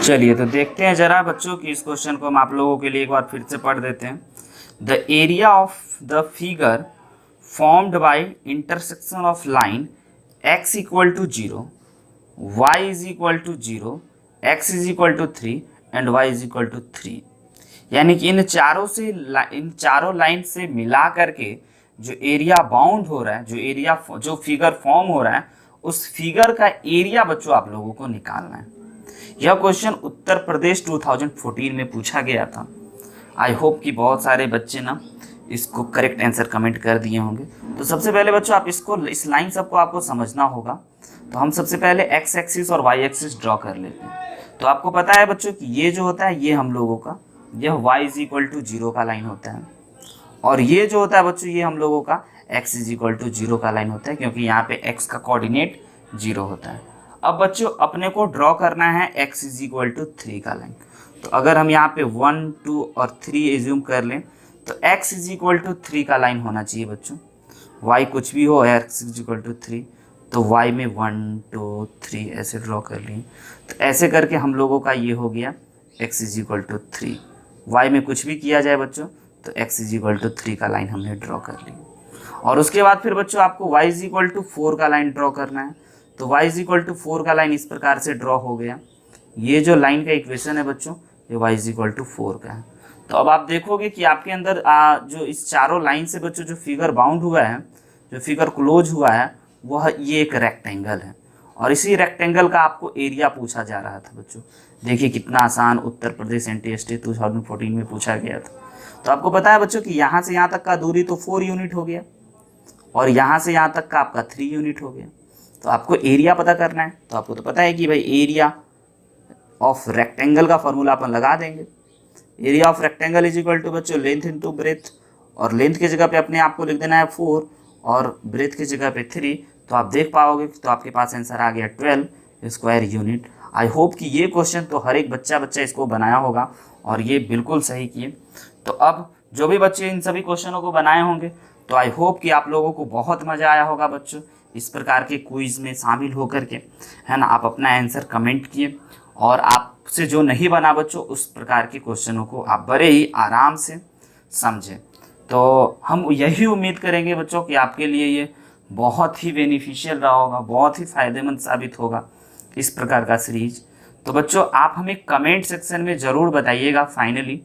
चलिए तो देखते हैं जरा बच्चों कि इस क्वेश्चन को हम आप लोगों के लिए एक बार फिर से पढ़ देते हैं। The area of the figure formed by intersection of line x equal to 0, y is equal to 0, x is equal to 3 and y is equal to 3, यानी कि इन चारों लाइन से मिला करके जो एरिया बाउंड हो रहा है, जो फिगर फॉर्म हो रहा है, उस फिगर का एरिया बच्चों आप लोगों को निकालना है। यह क्वेश्चन उत्तर प्रदेश 2014 में पूछा गया था। आई होप कि बहुत सारे बच्चे ना इसको करेक्ट आंसर कमेंट कर दिए होंगे। तो सबसे पहले बच्चों आप इस लाइन सबको आपको समझना होगा। तो हम सबसे पहले एक्स एक्सिस और वाई एक्सिस ड्रॉ कर लेते हैं। तो आपको पता है बच्चों कि ये जो होता है ये हम लोगों का यह y इज इक्वल टू 0 का लाइन होता है, और ये जो होता है बच्चों ये हम लोगों का x इज इक्वल टू 0 का लाइन होता है, क्योंकि यहाँ पे x का कोऑर्डिनेट 0 होता है। अब बच्चों अपने को ड्रॉ करना है x इज इक्वल टू 3 का लाइन। तो अगर हम यहाँ पे 1, 2 और 3 एज्यूम कर लें तो x इज इक्वल टू 3 का लाइन होना चाहिए बच्चों। y कुछ भी हो, x इज इक्वल टू 3, तो y में 1, 2, 3 ऐसे ड्रॉ कर लिए। तो ऐसे करके हम लोगों का ये हो गया x is equal to 3। y में कुछ भी किया जाए बच्चों तो x इज इक्वल टू 3 का लाइन हमने ड्रॉ कर ली। और उसके बाद फिर बच्चों आपको y इज इक्वल टू 4 का लाइन ड्रॉ करना है। तो y इज इक्वल टू 4 का लाइन इस प्रकार से ड्रॉ हो गया। ये जो लाइन का इक्वेशन है बच्चों ये y इज इक्वल टू 4 का है। तो अब आप देखोगे कि आपके अंदर जो इस चारों लाइन से बच्चों जो फिगर बाउंड हुआ है, जो फिगर क्लोज हुआ है, वह ये एक रेक्टेंगल है, और इसी रेक्टेंगल का आपको एरिया पूछा जा रहा था बच्चों। देखिए कितना आसान उत्तर प्रदेश NTST 2014 में पूछा गया था। तो आपको पता है बच्चों कि यहाँ से यहाँ तक का दूरी तो 4 यूनिट हो गया, और यहाँ से यहाँ तक का आपका 3 यूनिट हो गया। तो आपको एरिया पता करना है। तो आपको तो पता है कि भाई एरिया ऑफ रेक्टेंगल का फॉर्मूला अपन लगा देंगे। Area of rectangle is equal to बच्चों लेंथ इंटू ब्रेथ, और लेंथ की जगह पे अपने आप को लिख देना है 4 और ब्रेथ की जगह पे 3। तो आप देख पाओगे तो आपके पास आंसर आ गया 12 स्क्वायर यूनिट। आई होप कि ये क्वेश्चन तो हर एक बच्चा इसको बनाया होगा, और ये बिल्कुल सही किए। तो अब जो भी बच्चे इन सभी क्वेश्चनों को बनाए होंगे तो आई होप कि आप लोगों को बहुत मज़ा आया होगा बच्चों इस प्रकार के क्विज में शामिल होकर के, है ना। आप अपना आंसर कमेंट किए, और आपसे जो नहीं बना बच्चों उस प्रकार के क्वेश्चनों को आप बड़े ही आराम से समझें। तो हम यही उम्मीद करेंगे बच्चों कि आपके लिए ये बहुत ही बेनिफिशियल रहा होगा, बहुत ही फ़ायदेमंद साबित होगा इस प्रकार का सीरीज। तो बच्चों आप हमें कमेंट सेक्शन में ज़रूर बताइएगा फाइनली,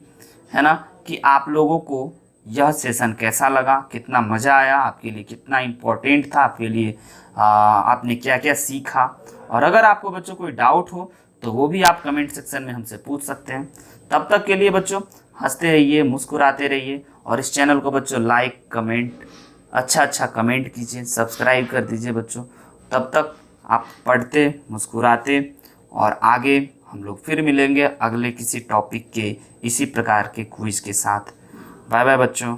है ना, कि आप लोगों को यह सेशन कैसा लगा, कितना मज़ा आया, आपके लिए कितना इम्पोर्टेंट था, आपके लिए आपने क्या क्या सीखा। और अगर आपको बच्चों कोई डाउट हो तो वो भी आप कमेंट सेक्शन में हमसे पूछ सकते हैं। तब तक के लिए बच्चों हंसते रहिए, मुस्कुराते रहिए, और इस चैनल को बच्चों लाइक, कमेंट, अच्छा कमेंट कीजिए, सब्सक्राइब कर दीजिए बच्चों। तब तक आप पढ़ते, मुस्कुराते, और आगे हम लोग फिर मिलेंगे अगले किसी टॉपिक के इसी प्रकार के क्विज के साथ। बाय बाय बच्चों।